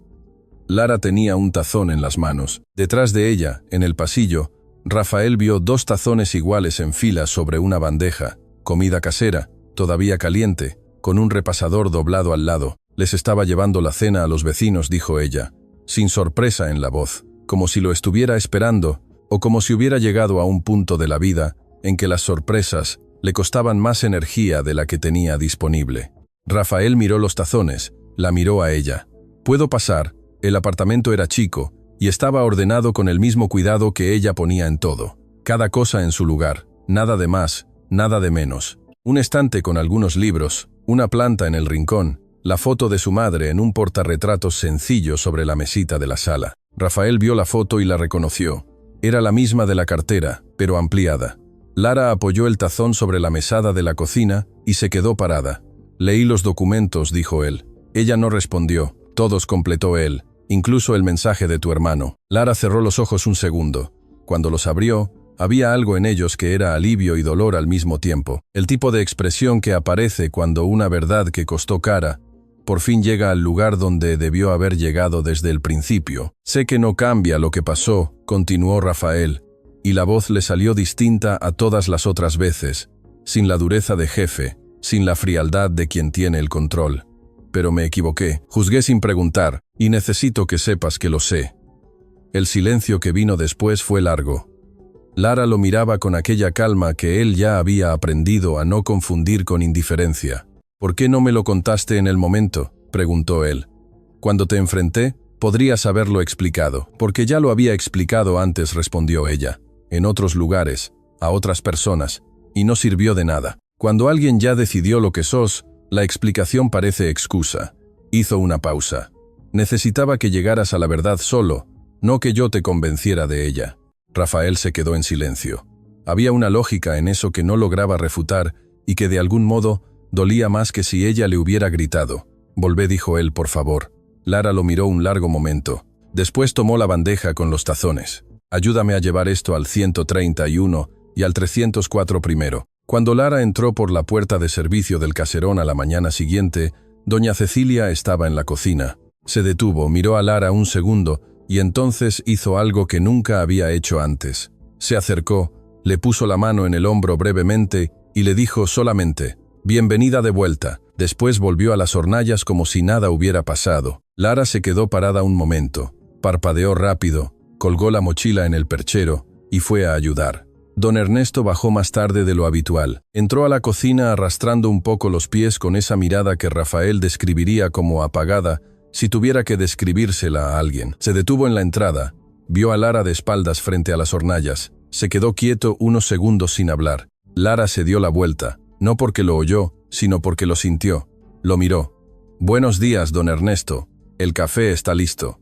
Lara tenía un tazón en las manos. Detrás de ella, en el pasillo, Rafael vio 2 tazones iguales en fila sobre una bandeja, comida casera, todavía caliente, con un repasador doblado al lado. Les estaba llevando la cena a los vecinos, dijo ella, sin sorpresa en la voz, como si lo estuviera esperando, o como si hubiera llegado a un punto de la vida en que las sorpresas le costaban más energía de la que tenía disponible. Rafael miró los tazones, la miró a ella. «¿Puedo pasar?» El apartamento era chico, y estaba ordenado con el mismo cuidado que ella ponía en todo. Cada cosa en su lugar, nada de más, nada de menos. Un estante con algunos libros, una planta en el rincón, la foto de su madre en un portarretratos sencillo sobre la mesita de la sala. Rafael vio la foto y la reconoció. Era la misma de la cartera, pero ampliada. Lara apoyó el tazón sobre la mesada de la cocina y se quedó parada. «Leí los documentos», dijo él. Ella no respondió. «Todos», completó él, «incluso el mensaje de tu hermano». Lara cerró los ojos un segundo. Cuando los abrió, había algo en ellos que era alivio y dolor al mismo tiempo. El tipo de expresión que aparece cuando una verdad que costó cara por fin llega al lugar donde debió haber llegado desde el principio. «Sé que no cambia lo que pasó», continuó Rafael, y la voz le salió distinta a todas las otras veces, sin la dureza de jefe, sin la frialdad de quien tiene el control. «Pero me equivoqué, juzgué sin preguntar, y necesito que sepas que lo sé». El silencio que vino después fue largo. Lara lo miraba con aquella calma que él ya había aprendido a no confundir con indiferencia. «¿Por qué no me lo contaste en el momento?», preguntó él. «Cuando te enfrenté, podrías haberlo explicado». «Porque ya lo había explicado antes», respondió ella. «En otros lugares, a otras personas, y no sirvió de nada. Cuando alguien ya decidió lo que sos, la explicación parece excusa». Hizo una pausa. «Necesitaba que llegaras a la verdad solo, no que yo te convenciera de ella». Rafael se quedó en silencio. Había una lógica en eso que no lograba refutar y que de algún modo dolía más que si ella le hubiera gritado. «Volvé», dijo él, «por favor». Lara lo miró un largo momento. Después tomó la bandeja con los tazones. «Ayúdame a llevar esto al 131 y al 304 primero». Cuando Lara entró por la puerta de servicio del caserón a la mañana siguiente, doña Cecilia estaba en la cocina. Se detuvo, miró a Lara un segundo y entonces hizo algo que nunca había hecho antes. Se acercó, le puso la mano en el hombro brevemente y le dijo solamente, «Bienvenida de vuelta». Después volvió a las hornallas como si nada hubiera pasado. Lara se quedó parada un momento, parpadeó rápido, colgó la mochila en el perchero y fue a ayudar. Don Ernesto bajó más tarde de lo habitual. Entró a la cocina arrastrando un poco los pies con esa mirada que Rafael describiría como apagada si tuviera que describírsela a alguien. Se detuvo en la entrada, vio a Lara de espaldas frente a las hornallas. Se quedó quieto unos segundos sin hablar. Lara se dio la vuelta, no porque lo oyó, sino porque lo sintió. Lo miró. «Buenos días, don Ernesto. El café está listo».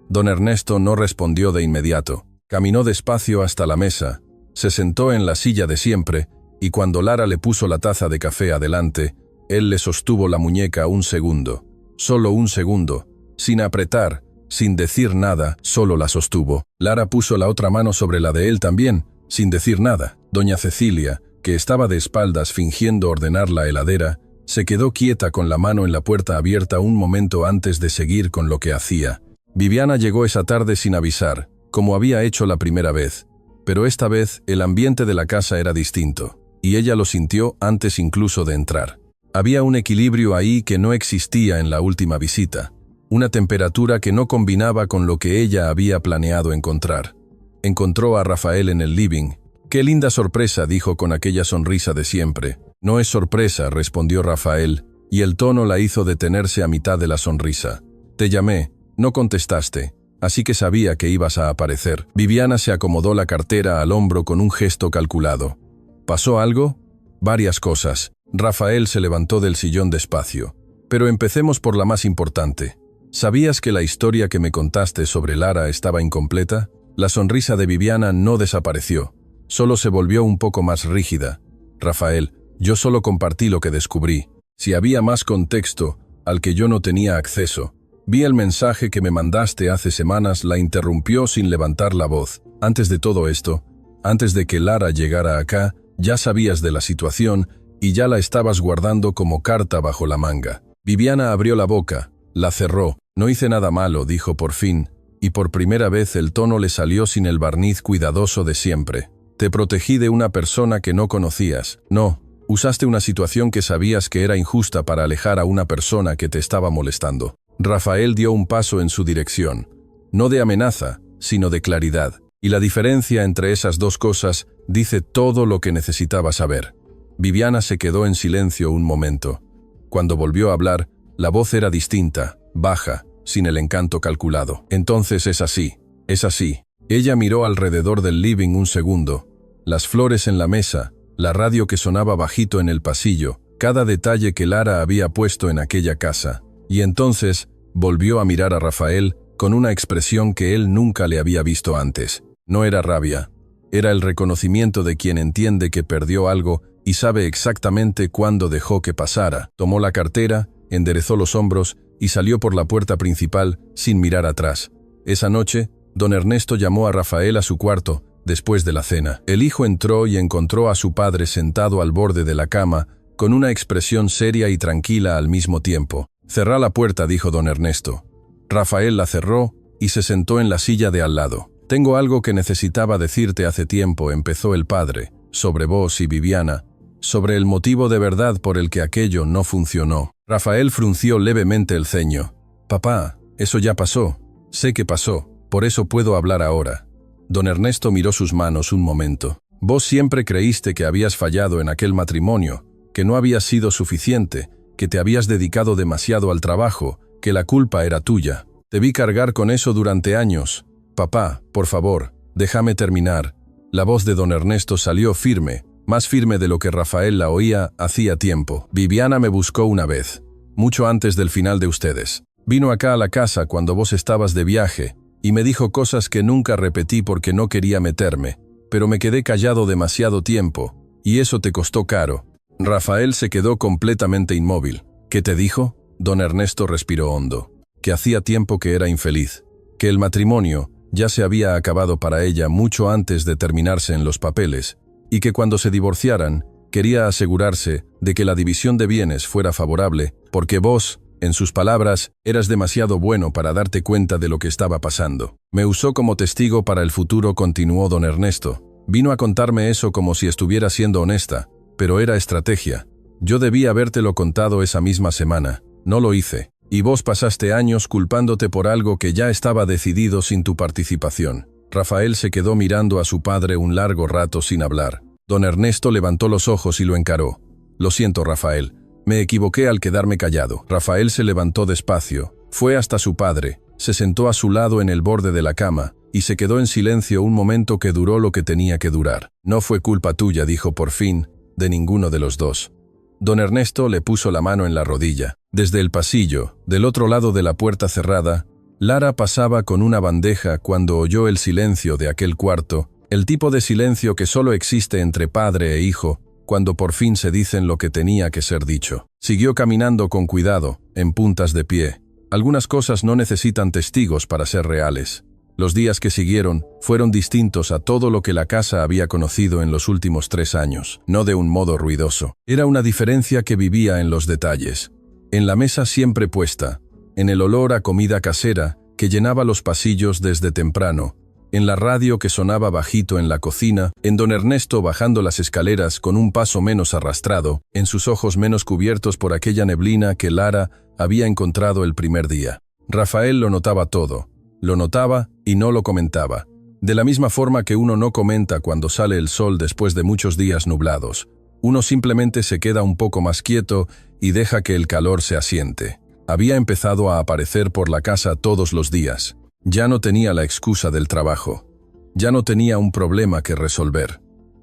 Don Ernesto no respondió de inmediato. Caminó despacio hasta la mesa, se sentó en la silla de siempre, y cuando Lara le puso la taza de café adelante, él le sostuvo la muñeca un segundo. Solo un segundo. Sin apretar, sin decir nada, solo la sostuvo. Lara puso la otra mano sobre la de él también, sin decir nada. Doña Cecilia, que estaba de espaldas fingiendo ordenar la heladera, se quedó quieta con la mano en la puerta abierta un momento antes de seguir con lo que hacía. Viviana llegó esa tarde sin avisar, como había hecho la primera vez, pero esta vez el ambiente de la casa era distinto, y ella lo sintió antes incluso de entrar. Había un equilibrio ahí que no existía en la última visita, una temperatura que no combinaba con lo que ella había planeado encontrar. Encontró a Rafael en el living. «Qué linda sorpresa», dijo con aquella sonrisa de siempre. «No es sorpresa», respondió Rafael, y el tono la hizo detenerse a mitad de la sonrisa. «Te llamé, no contestaste, así que sabía que ibas a aparecer». Viviana se acomodó la cartera al hombro con un gesto calculado. «¿Pasó algo?» «Varias cosas». Rafael se levantó del sillón despacio. «Pero empecemos por la más importante. ¿Sabías que la historia que me contaste sobre Lara estaba incompleta?» La sonrisa de Viviana no desapareció. Solo se volvió un poco más rígida. «Rafael, yo solo compartí lo que descubrí. Si había más contexto, al que yo no tenía acceso. Vi el mensaje que me mandaste hace semanas», la interrumpió sin levantar la voz. «Antes de todo esto, antes de que Lara llegara acá, ya sabías de la situación y ya la estabas guardando como carta bajo la manga». Viviana abrió la boca, la cerró. «No hice nada malo», dijo por fin, y por primera vez el tono le salió sin el barniz cuidadoso de siempre. «Te protegí de una persona que no conocías. No, usaste una situación que sabías que era injusta para alejar a una persona que te estaba molestando». Rafael dio un paso en su dirección. No de amenaza, sino de claridad. Y la diferencia entre esas dos cosas dice todo lo que necesitaba saber. Viviana se quedó en silencio un momento. Cuando volvió a hablar, la voz era distinta, baja, sin el encanto calculado. «Entonces es así, es así». Ella miró alrededor del living un segundo. Las flores en la mesa, la radio que sonaba bajito en el pasillo, cada detalle que Lara había puesto en aquella casa. Y entonces volvió a mirar a Rafael con una expresión que él nunca le había visto antes. No era rabia, era el reconocimiento de quien entiende que perdió algo y sabe exactamente cuándo dejó que pasara. Tomó la cartera, enderezó los hombros y salió por la puerta principal sin mirar atrás. Esa noche, don Ernesto llamó a Rafael a su cuarto, después de la cena. El hijo entró y encontró a su padre sentado al borde de la cama, con una expresión seria y tranquila al mismo tiempo. «Cerrá la puerta», dijo don Ernesto. Rafael la cerró y se sentó en la silla de al lado. «Tengo algo que necesitaba decirte hace tiempo», empezó el padre, «sobre vos y Viviana, sobre el motivo de verdad por el que aquello no funcionó». Rafael frunció levemente el ceño. «Papá, eso ya pasó. Sé que pasó. Por eso puedo hablar ahora». Don Ernesto miró sus manos un momento. «Vos siempre creíste que habías fallado en aquel matrimonio, que no habías sido suficiente, que te habías dedicado demasiado al trabajo, que la culpa era tuya. Te vi cargar con eso durante años. Papá, por favor, déjame terminar». La voz de don Ernesto salió firme, más firme de lo que Rafael la oía hacía tiempo. «Viviana me buscó una vez, mucho antes del final de ustedes. Vino acá a la casa cuando vos estabas de viaje, y me dijo cosas que nunca repetí porque no quería meterme, pero me quedé callado demasiado tiempo, y eso te costó caro». Rafael se quedó completamente inmóvil. «¿Qué te dijo?» Don Ernesto respiró hondo. Que hacía tiempo que era infeliz, que el matrimonio ya se había acabado para ella mucho antes de terminarse en los papeles, y que cuando se divorciaran, quería asegurarse de que la división de bienes fuera favorable, porque vos En sus palabras, eras demasiado bueno para darte cuenta de lo que estaba pasando. Me usó como testigo para el futuro, continuó don Ernesto. Vino a contarme eso como si estuviera siendo honesta, pero era estrategia. Yo debía habértelo contado esa misma semana. No lo hice. Y vos pasaste años culpándote por algo que ya estaba decidido sin tu participación. Rafael se quedó mirando a su padre un largo rato sin hablar. Don Ernesto levantó los ojos y lo encaró. Lo siento, Rafael. Me equivoqué al quedarme callado. Rafael se levantó despacio, fue hasta su padre, se sentó a su lado en el borde de la cama, y se quedó en silencio un momento que duró lo que tenía que durar. No fue culpa tuya, dijo por fin, de ninguno de los dos. Don Ernesto le puso la mano en la rodilla. Desde el pasillo, del otro lado de la puerta cerrada, Lara pasaba con una bandeja cuando oyó el silencio de aquel cuarto, el tipo de silencio que solo existe entre padre e hijo, cuando por fin se dicen lo que tenía que ser dicho. Siguió caminando con cuidado, en puntas de pie. Algunas cosas no necesitan testigos para ser reales. Los días que siguieron fueron distintos a todo lo que la casa había conocido en los últimos 3 años, no de un modo ruidoso. Era una diferencia que vivía en los detalles. En la mesa siempre puesta, en el olor a comida casera que llenaba los pasillos desde temprano, en la radio que sonaba bajito en la cocina, en don Ernesto bajando las escaleras con un paso menos arrastrado, en sus ojos menos cubiertos por aquella neblina que Lara había encontrado el primer día. Rafael lo notaba todo. Lo notaba y no lo comentaba. De la misma forma que uno no comenta cuando sale el sol después de muchos días nublados. Uno simplemente se queda un poco más quieto y deja que el calor se asiente. Había empezado a aparecer por la casa todos los días. Ya no tenía la excusa del trabajo. Ya no tenía un problema que resolver.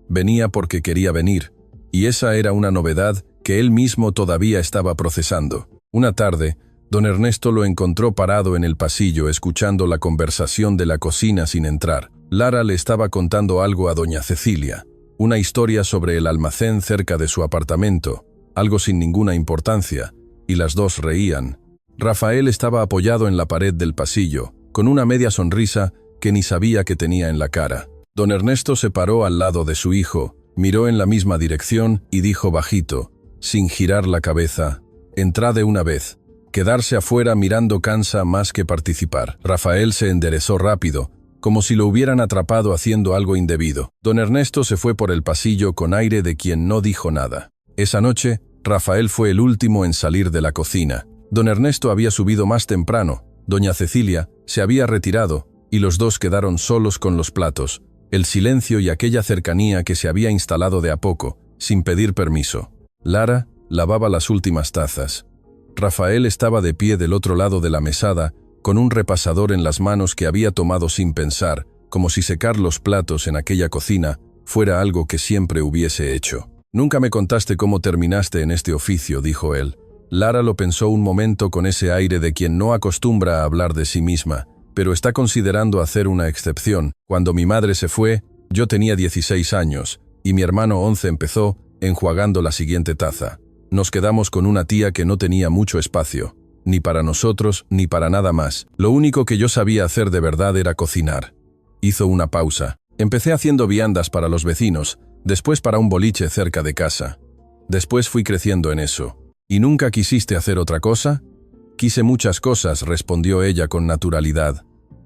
Venía porque quería venir, y esa era una novedad que él mismo todavía estaba procesando. Una tarde, don Ernesto lo encontró parado en el pasillo escuchando la conversación de la cocina sin entrar. Lara le estaba contando algo a doña Cecilia, una historia sobre el almacén cerca de su apartamento, algo sin ninguna importancia, y las dos reían. Rafael estaba apoyado en la pared del pasillo, con una media sonrisa que ni sabía que tenía en la cara. Don Ernesto se paró al lado de su hijo, miró en la misma dirección y dijo bajito, sin girar la cabeza, «Entrad de una vez. Quedarse afuera mirando cansa más que participar». Rafael se enderezó rápido, como si lo hubieran atrapado haciendo algo indebido. Don Ernesto se fue por el pasillo con aire de quien no dijo nada. Esa noche, Rafael fue el último en salir de la cocina. Don Ernesto había subido más temprano. Doña Cecilia se había retirado y los dos quedaron solos con los platos, el silencio y aquella cercanía que se había instalado de a poco, sin pedir permiso. Lara lavaba las últimas tazas. Rafael estaba de pie del otro lado de la mesada, con un repasador en las manos que había tomado sin pensar, como si secar los platos en aquella cocina fuera algo que siempre hubiese hecho. «Nunca me contaste cómo terminaste en este oficio», dijo él. Lara lo pensó un momento con ese aire de quien no acostumbra a hablar de sí misma, pero está considerando hacer una excepción. «Cuando mi madre se fue, yo tenía 16 años, y mi hermano 11 empezó enjuagando la siguiente taza. Nos quedamos con una tía que no tenía mucho espacio, ni para nosotros ni para nada más. Lo único que yo sabía hacer de verdad era cocinar». Hizo una pausa. «Empecé haciendo viandas para los vecinos, después para un boliche cerca de casa. Después fui creciendo en eso». «¿Y nunca quisiste hacer otra cosa?» «Quise muchas cosas», respondió ella con naturalidad.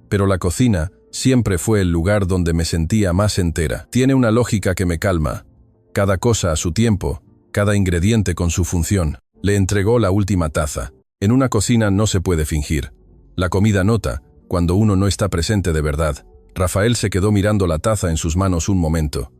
«Pero la cocina siempre fue el lugar donde me sentía más entera. Tiene una lógica que me calma. Cada cosa a su tiempo, cada ingrediente con su función». Le entregó la última taza. En una cocina no se puede fingir. La comida nota, cuando uno no está presente de verdad. Rafael se quedó mirando la taza en sus manos un momento.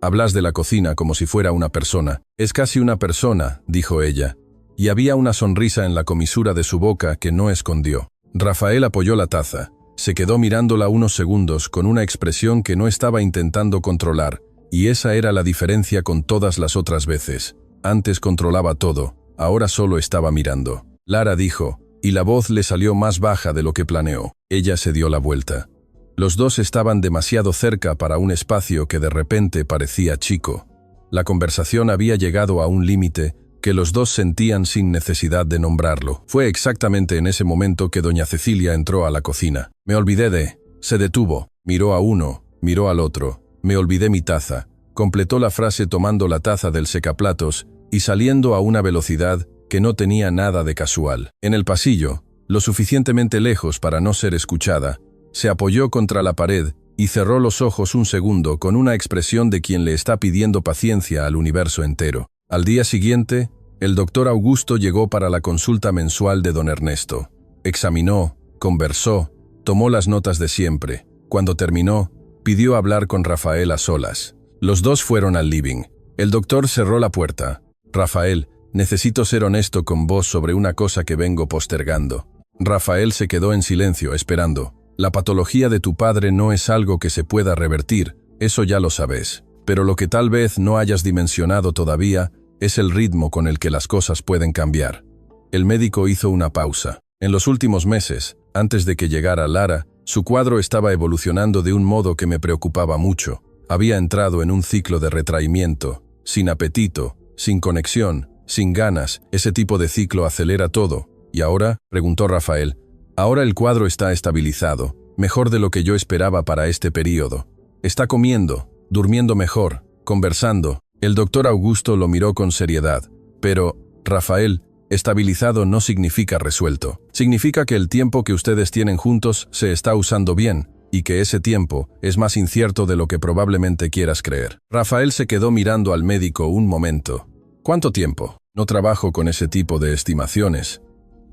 «Hablas de la cocina como si fuera una persona». «Es casi una persona», dijo ella. Y había una sonrisa en la comisura de su boca que no escondió. Rafael apoyó la taza. Se quedó mirándola unos segundos con una expresión que no estaba intentando controlar, y esa era la diferencia con todas las otras veces. Antes controlaba todo, ahora solo estaba mirando. Lara dijo, y la voz le salió más baja de lo que planeó. Ella se dio la vuelta. Los dos estaban demasiado cerca para un espacio que de repente parecía chico. La conversación había llegado a un límite que los dos sentían sin necesidad de nombrarlo. Fue exactamente en ese momento que doña Cecilia entró a la cocina. «Me olvidé de...». Se detuvo, miró a uno, miró al otro. «Me olvidé mi taza», completó la frase tomando la taza del secaplatos y saliendo a una velocidad que no tenía nada de casual. En el pasillo, lo suficientemente lejos para no ser escuchada, se apoyó contra la pared y cerró los ojos un segundo con una expresión de quien le está pidiendo paciencia al universo entero. Al día siguiente, el doctor Augusto llegó para la consulta mensual de don Ernesto. Examinó, conversó, tomó las notas de siempre. Cuando terminó, pidió hablar con Rafael a solas. Los dos fueron al living. El doctor cerró la puerta. «Rafael, necesito ser honesto con vos sobre una cosa que vengo postergando». Rafael se quedó en silencio, esperando. «La patología de tu padre no es algo que se pueda revertir, eso ya lo sabes. Pero lo que tal vez no hayas dimensionado todavía es el ritmo con el que las cosas pueden cambiar». El médico hizo una pausa. En los últimos meses, antes de que llegara Lara, su cuadro estaba evolucionando de un modo que me preocupaba mucho. Había entrado en un ciclo de retraimiento, sin apetito, sin conexión, sin ganas. Ese tipo de ciclo acelera todo. «¿Y ahora?», preguntó Rafael. «Ahora el cuadro está estabilizado, mejor de lo que yo esperaba para este periodo. Está comiendo, durmiendo mejor, conversando». El doctor Augusto lo miró con seriedad. «Pero, Rafael, estabilizado no significa resuelto. Significa que el tiempo que ustedes tienen juntos se está usando bien, y que ese tiempo es más incierto de lo que probablemente quieras creer». Rafael se quedó mirando al médico un momento. «¿Cuánto tiempo? No trabajo con ese tipo de estimaciones.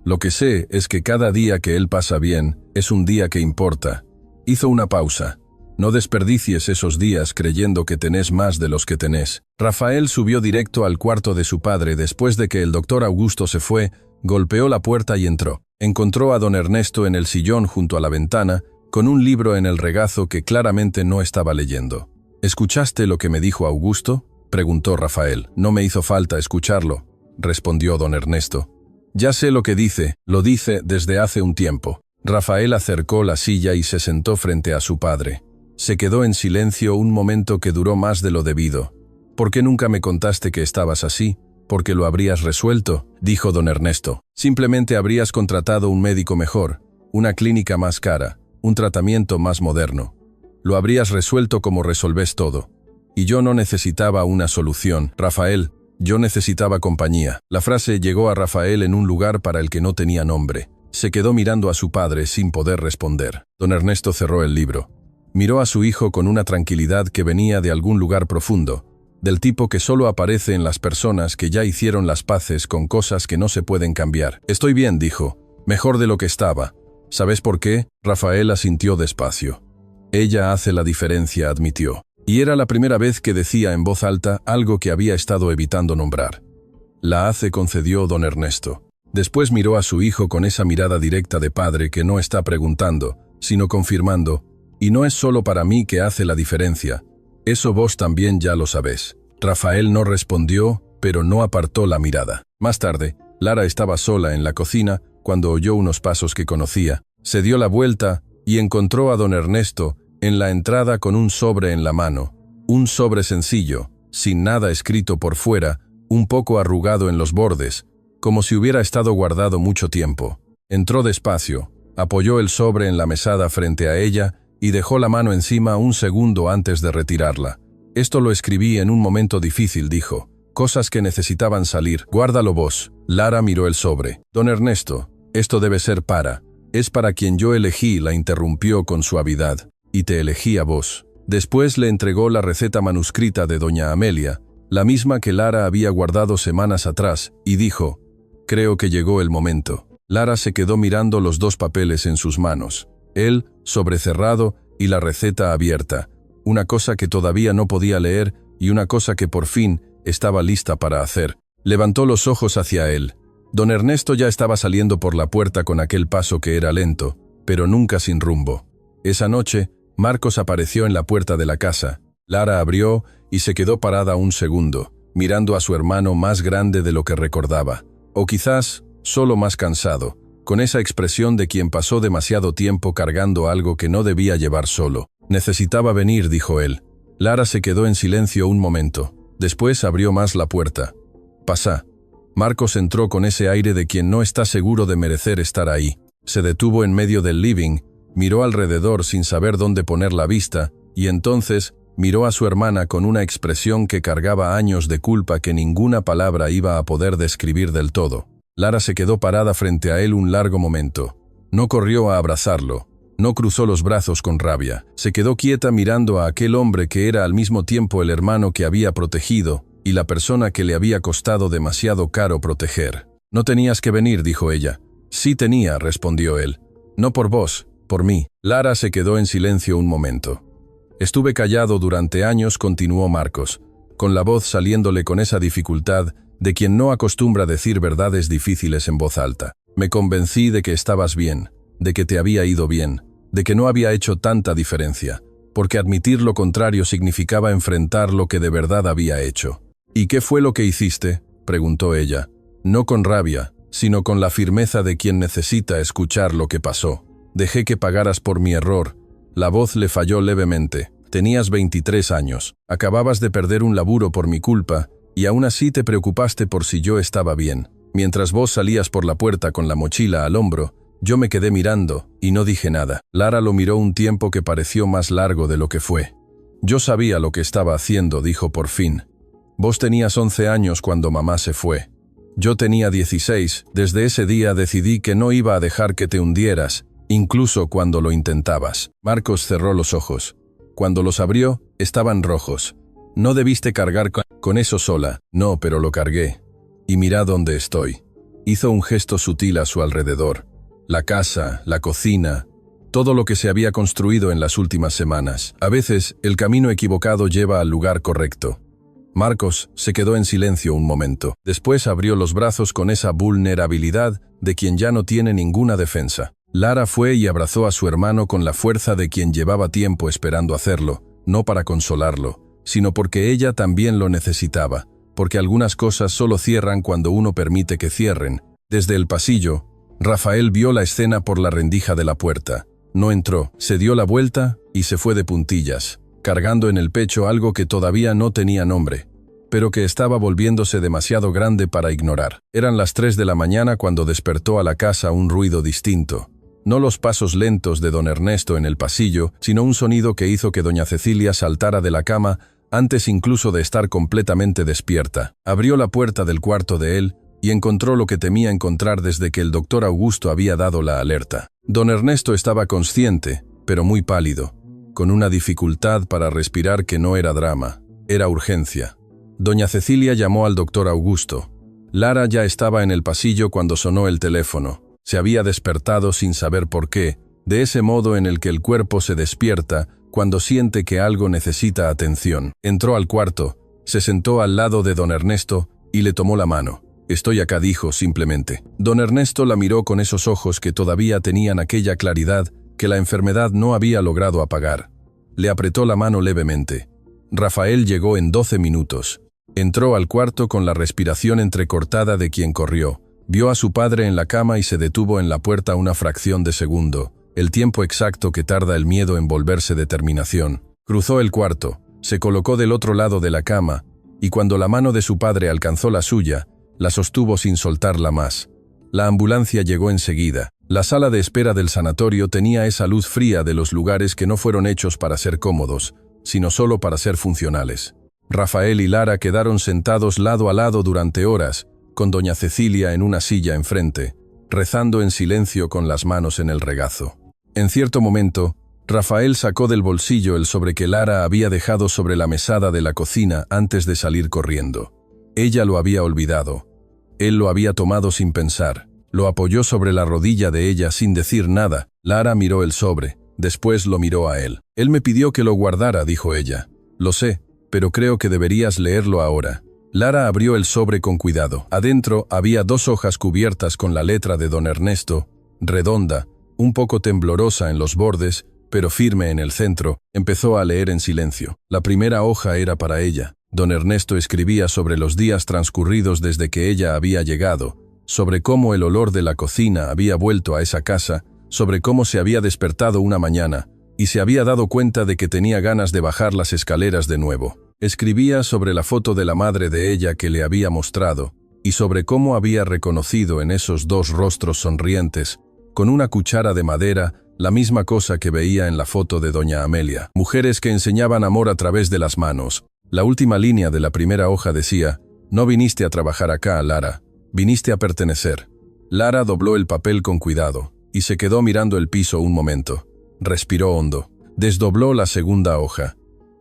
Lo que sé es que cada día que él pasa bien es un día que importa». Hizo una pausa. «No desperdicies esos días creyendo que tenés más de los que tenés». Rafael subió directo al cuarto de su padre después de que el doctor Augusto se fue, golpeó la puerta y entró. Encontró a don Ernesto en el sillón junto a la ventana, con un libro en el regazo que claramente no estaba leyendo. «¿Escuchaste lo que me dijo Augusto?», preguntó Rafael. «No me hizo falta escucharlo», respondió don Ernesto. «Ya sé lo que dice, lo dice desde hace un tiempo». Rafael acercó la silla y se sentó frente a su padre. Se quedó en silencio un momento que duró más de lo debido. «¿Por qué nunca me contaste que estabas así? Porque lo habrías resuelto», dijo don Ernesto. «Simplemente habrías contratado un médico mejor, una clínica más cara, un tratamiento más moderno. Lo habrías resuelto como resolvés todo. Y yo no necesitaba una solución, Rafael, yo necesitaba compañía». La frase llegó a Rafael en un lugar para el que no tenía nombre. Se quedó mirando a su padre sin poder responder. Don Ernesto cerró el libro. Miró a su hijo con una tranquilidad que venía de algún lugar profundo, del tipo que solo aparece en las personas que ya hicieron las paces con cosas que no se pueden cambiar. «Estoy bien», dijo, «mejor de lo que estaba». «¿Sabes por qué?», Rafael asintió despacio. «Ella hace la diferencia», admitió. Y era la primera vez que decía en voz alta algo que había estado evitando nombrar. «La hace», concedió don Ernesto. Después miró a su hijo con esa mirada directa de padre que no está preguntando, sino confirmando. «Y no es solo para mí que hace la diferencia. Eso vos también ya lo sabés». Rafael no respondió, pero no apartó la mirada. Más tarde, Lara estaba sola en la cocina cuando oyó unos pasos que conocía. Se dio la vuelta y encontró a don Ernesto en la entrada con un sobre en la mano. Un sobre sencillo, sin nada escrito por fuera, un poco arrugado en los bordes, como si hubiera estado guardado mucho tiempo. Entró despacio, apoyó el sobre en la mesada frente a ella y dejó la mano encima un segundo antes de retirarla. «Esto lo escribí en un momento difícil», dijo. «Cosas que necesitaban salir. Guárdalo vos». Lara miró el sobre. «Don Ernesto, esto debe ser para. Es para quien yo elegí», la interrumpió con suavidad. «Y te elegí a vos». Después le entregó la receta manuscrita de doña Amelia, la misma que Lara había guardado semanas atrás, y dijo: «Creo que llegó el momento». Lara se quedó mirando los dos papeles en sus manos. Él, sobrecerrado, y la receta abierta. Una cosa que todavía no podía leer y una cosa que por fin estaba lista para hacer. Levantó los ojos hacia él. Don Ernesto ya estaba saliendo por la puerta con aquel paso que era lento, pero nunca sin rumbo. Esa noche, Marcos apareció en la puerta de la casa. Lara abrió y se quedó parada un segundo, mirando a su hermano más grande de lo que recordaba. O quizás, solo más cansado, con esa expresión de quien pasó demasiado tiempo cargando algo que no debía llevar solo. «Necesitaba venir», dijo él. Lara se quedó en silencio un momento. Después abrió más la puerta. «Pasá». Marcos entró con ese aire de quien no está seguro de merecer estar ahí. Se detuvo en medio del living, miró alrededor sin saber dónde poner la vista, y entonces Miró a su hermana con una expresión que cargaba años de culpa que ninguna palabra iba a poder describir del todo. Lara se quedó parada frente a él un largo momento. No corrió a abrazarlo. No cruzó los brazos con rabia. Se quedó quieta mirando a aquel hombre que era al mismo tiempo el hermano que había protegido y la persona que le había costado demasiado caro proteger. «No tenías que venir», dijo ella. «Sí tenía», respondió él. «No por vos, por mí». Lara se quedó en silencio un momento. «Estuve callado durante años», continuó Marcos, con la voz saliéndole con esa dificultad de quien no acostumbra decir verdades difíciles en voz alta. «Me convencí de que estabas bien, de que te había ido bien, de que no había hecho tanta diferencia, porque admitir lo contrario significaba enfrentar lo que de verdad había hecho». «¿Y qué fue lo que hiciste?», preguntó ella, no con rabia, sino con la firmeza de quien necesita escuchar lo que pasó. «Dejé que pagaras por mi error». La voz le falló levemente. «Tenías 23 años, acababas de perder un laburo por mi culpa, y aún así te preocupaste por si yo estaba bien. Mientras vos salías por la puerta con la mochila al hombro, yo me quedé mirando, y no dije nada». Lara lo miró un tiempo que pareció más largo de lo que fue. «Yo sabía lo que estaba haciendo», dijo por fin. «Vos tenías 11 años cuando mamá se fue. Yo tenía 16, desde ese día decidí que no iba a dejar que te hundieras, incluso cuando lo intentabas». Marcos cerró los ojos. Cuando los abrió, estaban rojos. «No debiste cargar con eso sola». «No, pero lo cargué. Y mira dónde estoy». Hizo un gesto sutil a su alrededor. La casa, la cocina, todo lo que se había construido en las últimas semanas. A veces, el camino equivocado lleva al lugar correcto. Marcos se quedó en silencio un momento. Después abrió los brazos con esa vulnerabilidad de quien ya no tiene ninguna defensa. Lara fue y abrazó a su hermano con la fuerza de quien llevaba tiempo esperando hacerlo, no para consolarlo, sino porque ella también lo necesitaba, porque algunas cosas solo cierran cuando uno permite que cierren. Desde el pasillo, Rafael vio la escena por la rendija de la puerta. No entró, se dio la vuelta y se fue de puntillas, cargando en el pecho algo que todavía no tenía nombre, pero que estaba volviéndose demasiado grande para ignorar. Eran las 3 de la mañana cuando despertó a la casa un ruido distinto. No los pasos lentos de don Ernesto en el pasillo, sino un sonido que hizo que doña Cecilia saltara de la cama antes incluso de estar completamente despierta. Abrió la puerta del cuarto de él y encontró lo que temía encontrar desde que el doctor Augusto había dado la alerta. Don Ernesto estaba consciente, pero muy pálido, con una dificultad para respirar que no era drama, era urgencia. Doña Cecilia llamó al doctor Augusto. Lara ya estaba en el pasillo cuando sonó el teléfono. Se había despertado sin saber por qué, de ese modo en el que el cuerpo se despierta cuando siente que algo necesita atención. Entró al cuarto, se sentó al lado de don Ernesto y le tomó la mano. «Estoy acá», dijo simplemente. Don Ernesto la miró con esos ojos que todavía tenían aquella claridad que la enfermedad no había logrado apagar. Le apretó la mano levemente. Rafael llegó en 12 minutos. Entró al cuarto con la respiración entrecortada de quien corrió. Vio a su padre en la cama y se detuvo en la puerta una fracción de segundo, el tiempo exacto que tarda el miedo en volverse determinación. Cruzó el cuarto, se colocó del otro lado de la cama, y cuando la mano de su padre alcanzó la suya, la sostuvo sin soltarla más. La ambulancia llegó enseguida. La sala de espera del sanatorio tenía esa luz fría de los lugares que no fueron hechos para ser cómodos, sino solo para ser funcionales. Rafael y Lara quedaron sentados lado a lado durante horas, con doña Cecilia en una silla enfrente, rezando en silencio con las manos en el regazo. En cierto momento, Rafael sacó del bolsillo el sobre que Lara había dejado sobre la mesada de la cocina antes de salir corriendo. Ella lo había olvidado. Él lo había tomado sin pensar. Lo apoyó sobre la rodilla de ella sin decir nada. Lara miró el sobre, después lo miró a él. «Él me pidió que lo guardara», dijo ella. «Lo sé, pero creo que deberías leerlo ahora». Lara abrió el sobre con cuidado. Adentro había 2 hojas cubiertas con la letra de don Ernesto, redonda, un poco temblorosa en los bordes, pero firme en el centro. Empezó a leer en silencio. La primera hoja era para ella. Don Ernesto escribía sobre los días transcurridos desde que ella había llegado, sobre cómo el olor de la cocina había vuelto a esa casa, sobre cómo se había despertado una mañana y se había dado cuenta de que tenía ganas de bajar las escaleras de nuevo. Escribía sobre la foto de la madre de ella que le había mostrado y sobre cómo había reconocido en esos 2 rostros sonrientes, con una cuchara de madera, la misma cosa que veía en la foto de doña Amelia. Mujeres que enseñaban amor a través de las manos. La última línea de la primera hoja decía: «No viniste a trabajar acá, Lara, viniste a pertenecer». Lara dobló el papel con cuidado y se quedó mirando el piso un momento. Respiró hondo. Desdobló la segunda hoja.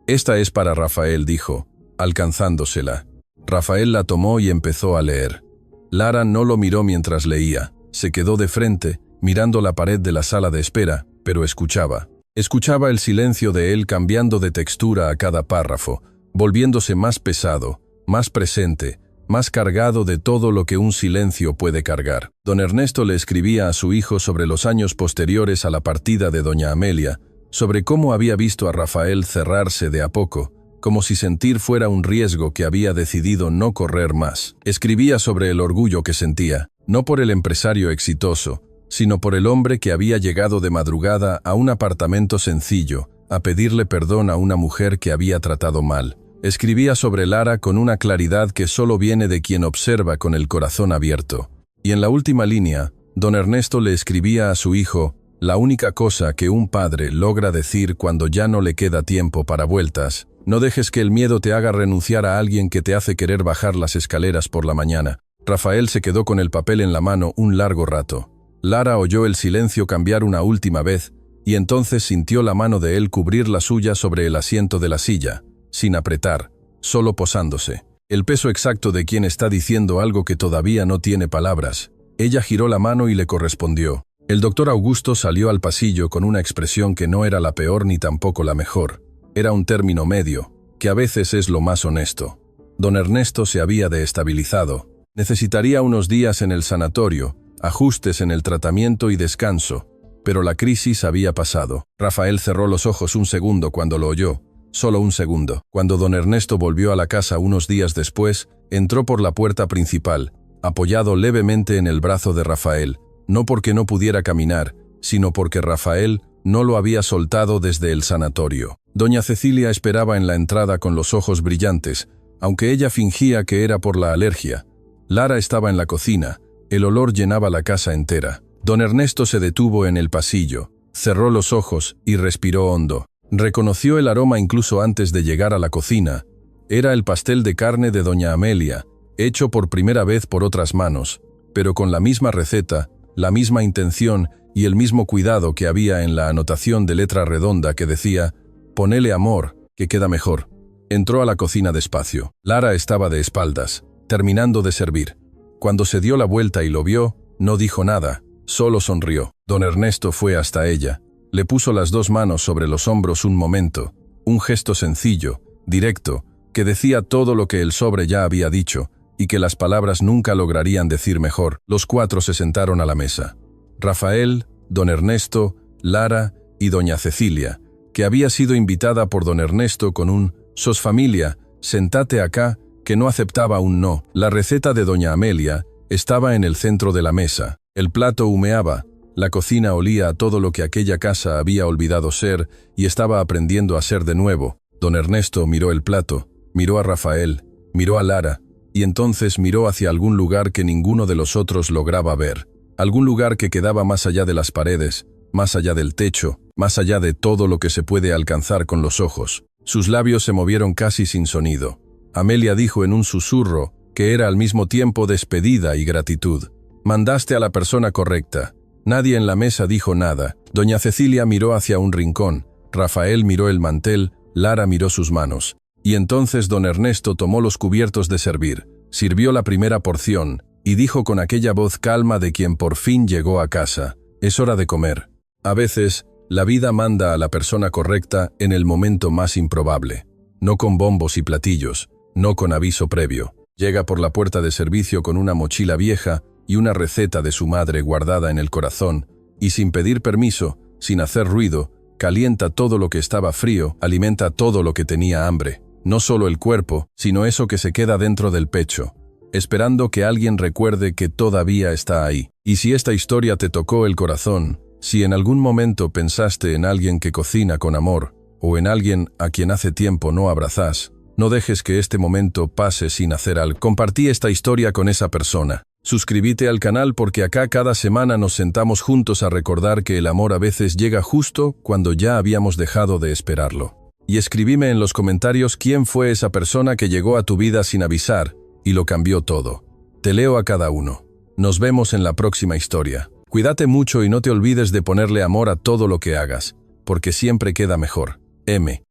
«Esta es para Rafael», dijo, alcanzándosela. Rafael la tomó y empezó a leer. Lara no lo miró mientras leía. Se quedó de frente, mirando la pared de la sala de espera, pero escuchaba. Escuchaba el silencio de él cambiando de textura a cada párrafo, volviéndose más pesado, más presente, más cargado de todo lo que un silencio puede cargar. Don Ernesto le escribía a su hijo sobre los años posteriores a la partida de doña Amelia, sobre cómo había visto a Rafael cerrarse de a poco, como si sentir fuera un riesgo que había decidido no correr más. Escribía sobre el orgullo que sentía, no por el empresario exitoso, sino por el hombre que había llegado de madrugada a un apartamento sencillo, a pedirle perdón a una mujer que había tratado mal. Escribía sobre Lara con una claridad que solo viene de quien observa con el corazón abierto. Y en la última línea, don Ernesto le escribía a su hijo: «La única cosa que un padre logra decir cuando ya no le queda tiempo para vueltas, no dejes que el miedo te haga renunciar a alguien que te hace querer bajar las escaleras por la mañana». Rafael se quedó con el papel en la mano un largo rato. Lara oyó el silencio cambiar una última vez, y entonces sintió la mano de él cubrir la suya sobre el asiento de la silla, sin apretar, solo posándose. El peso exacto de quien está diciendo algo que todavía no tiene palabras. Ella giró la mano y le correspondió. El doctor Augusto salió al pasillo con una expresión que no era la peor ni tampoco la mejor. Era un término medio, que a veces es lo más honesto. Don Ernesto se había desestabilizado. Necesitaría unos días en el sanatorio, ajustes en el tratamiento y descanso, pero la crisis había pasado. Rafael cerró los ojos un segundo cuando lo oyó, solo un segundo. Cuando don Ernesto volvió a la casa unos días después, entró por la puerta principal, apoyado levemente en el brazo de Rafael, no porque no pudiera caminar, sino porque Rafael no lo había soltado desde el sanatorio. Doña Cecilia esperaba en la entrada con los ojos brillantes, aunque ella fingía que era por la alergia. Lara estaba en la cocina, el olor llenaba la casa entera. Don Ernesto se detuvo en el pasillo, cerró los ojos y respiró hondo. Reconoció el aroma incluso antes de llegar a la cocina. Era el pastel de carne de doña Amelia, hecho por primera vez por otras manos, pero con la misma receta, la misma intención y el mismo cuidado que había en la anotación de letra redonda que decía: «Ponele amor, que queda mejor». Entró a la cocina despacio. Lara estaba de espaldas, terminando de servir. Cuando se dio la vuelta y lo vio, no dijo nada, solo sonrió. Don Ernesto fue hasta ella. Le puso las dos manos sobre los hombros un momento, un gesto sencillo, directo, que decía todo lo que el sobre ya había dicho, y que las palabras nunca lograrían decir mejor. Los cuatro se sentaron a la mesa. Rafael, don Ernesto, Lara y doña Cecilia, que había sido invitada por don Ernesto con un «Sos familia, sentate acá», que no aceptaba un no. La receta de doña Amelia estaba en el centro de la mesa. El plato humeaba, la cocina olía a todo lo que aquella casa había olvidado ser y estaba aprendiendo a ser de nuevo. Don Ernesto miró el plato, miró a Rafael, miró a Lara, y entonces miró hacia algún lugar que ninguno de los otros lograba ver. Algún lugar que quedaba más allá de las paredes, más allá del techo, más allá de todo lo que se puede alcanzar con los ojos. Sus labios se movieron casi sin sonido. Amelia dijo en un susurro, que era al mismo tiempo despedida y gratitud: «Mandaste a la persona correcta». Nadie en la mesa dijo nada. Doña Cecilia miró hacia un rincón, Rafael miró el mantel, Lara miró sus manos. Y entonces don Ernesto tomó los cubiertos de servir, sirvió la primera porción, y dijo con aquella voz calma de quien por fin llegó a casa: «Es hora de comer». A veces, la vida manda a la persona correcta en el momento más improbable. No con bombos y platillos, no con aviso previo. Llega por la puerta de servicio con una mochila vieja y una receta de su madre guardada en el corazón, y sin pedir permiso, sin hacer ruido, calienta todo lo que estaba frío, alimenta todo lo que tenía hambre. No solo el cuerpo, sino eso que se queda dentro del pecho, esperando que alguien recuerde que todavía está ahí. Y si esta historia te tocó el corazón, si en algún momento pensaste en alguien que cocina con amor, o en alguien a quien hace tiempo no abrazás, no dejes que este momento pase sin hacer algo. Compartí esta historia con esa persona. Suscríbete al canal porque acá cada semana nos sentamos juntos a recordar que el amor a veces llega justo cuando ya habíamos dejado de esperarlo. Y escribime en los comentarios quién fue esa persona que llegó a tu vida sin avisar y lo cambió todo. Te leo a cada uno. Nos vemos en la próxima historia. Cuídate mucho y no te olvides de ponerle amor a todo lo que hagas, porque siempre queda mejor. M.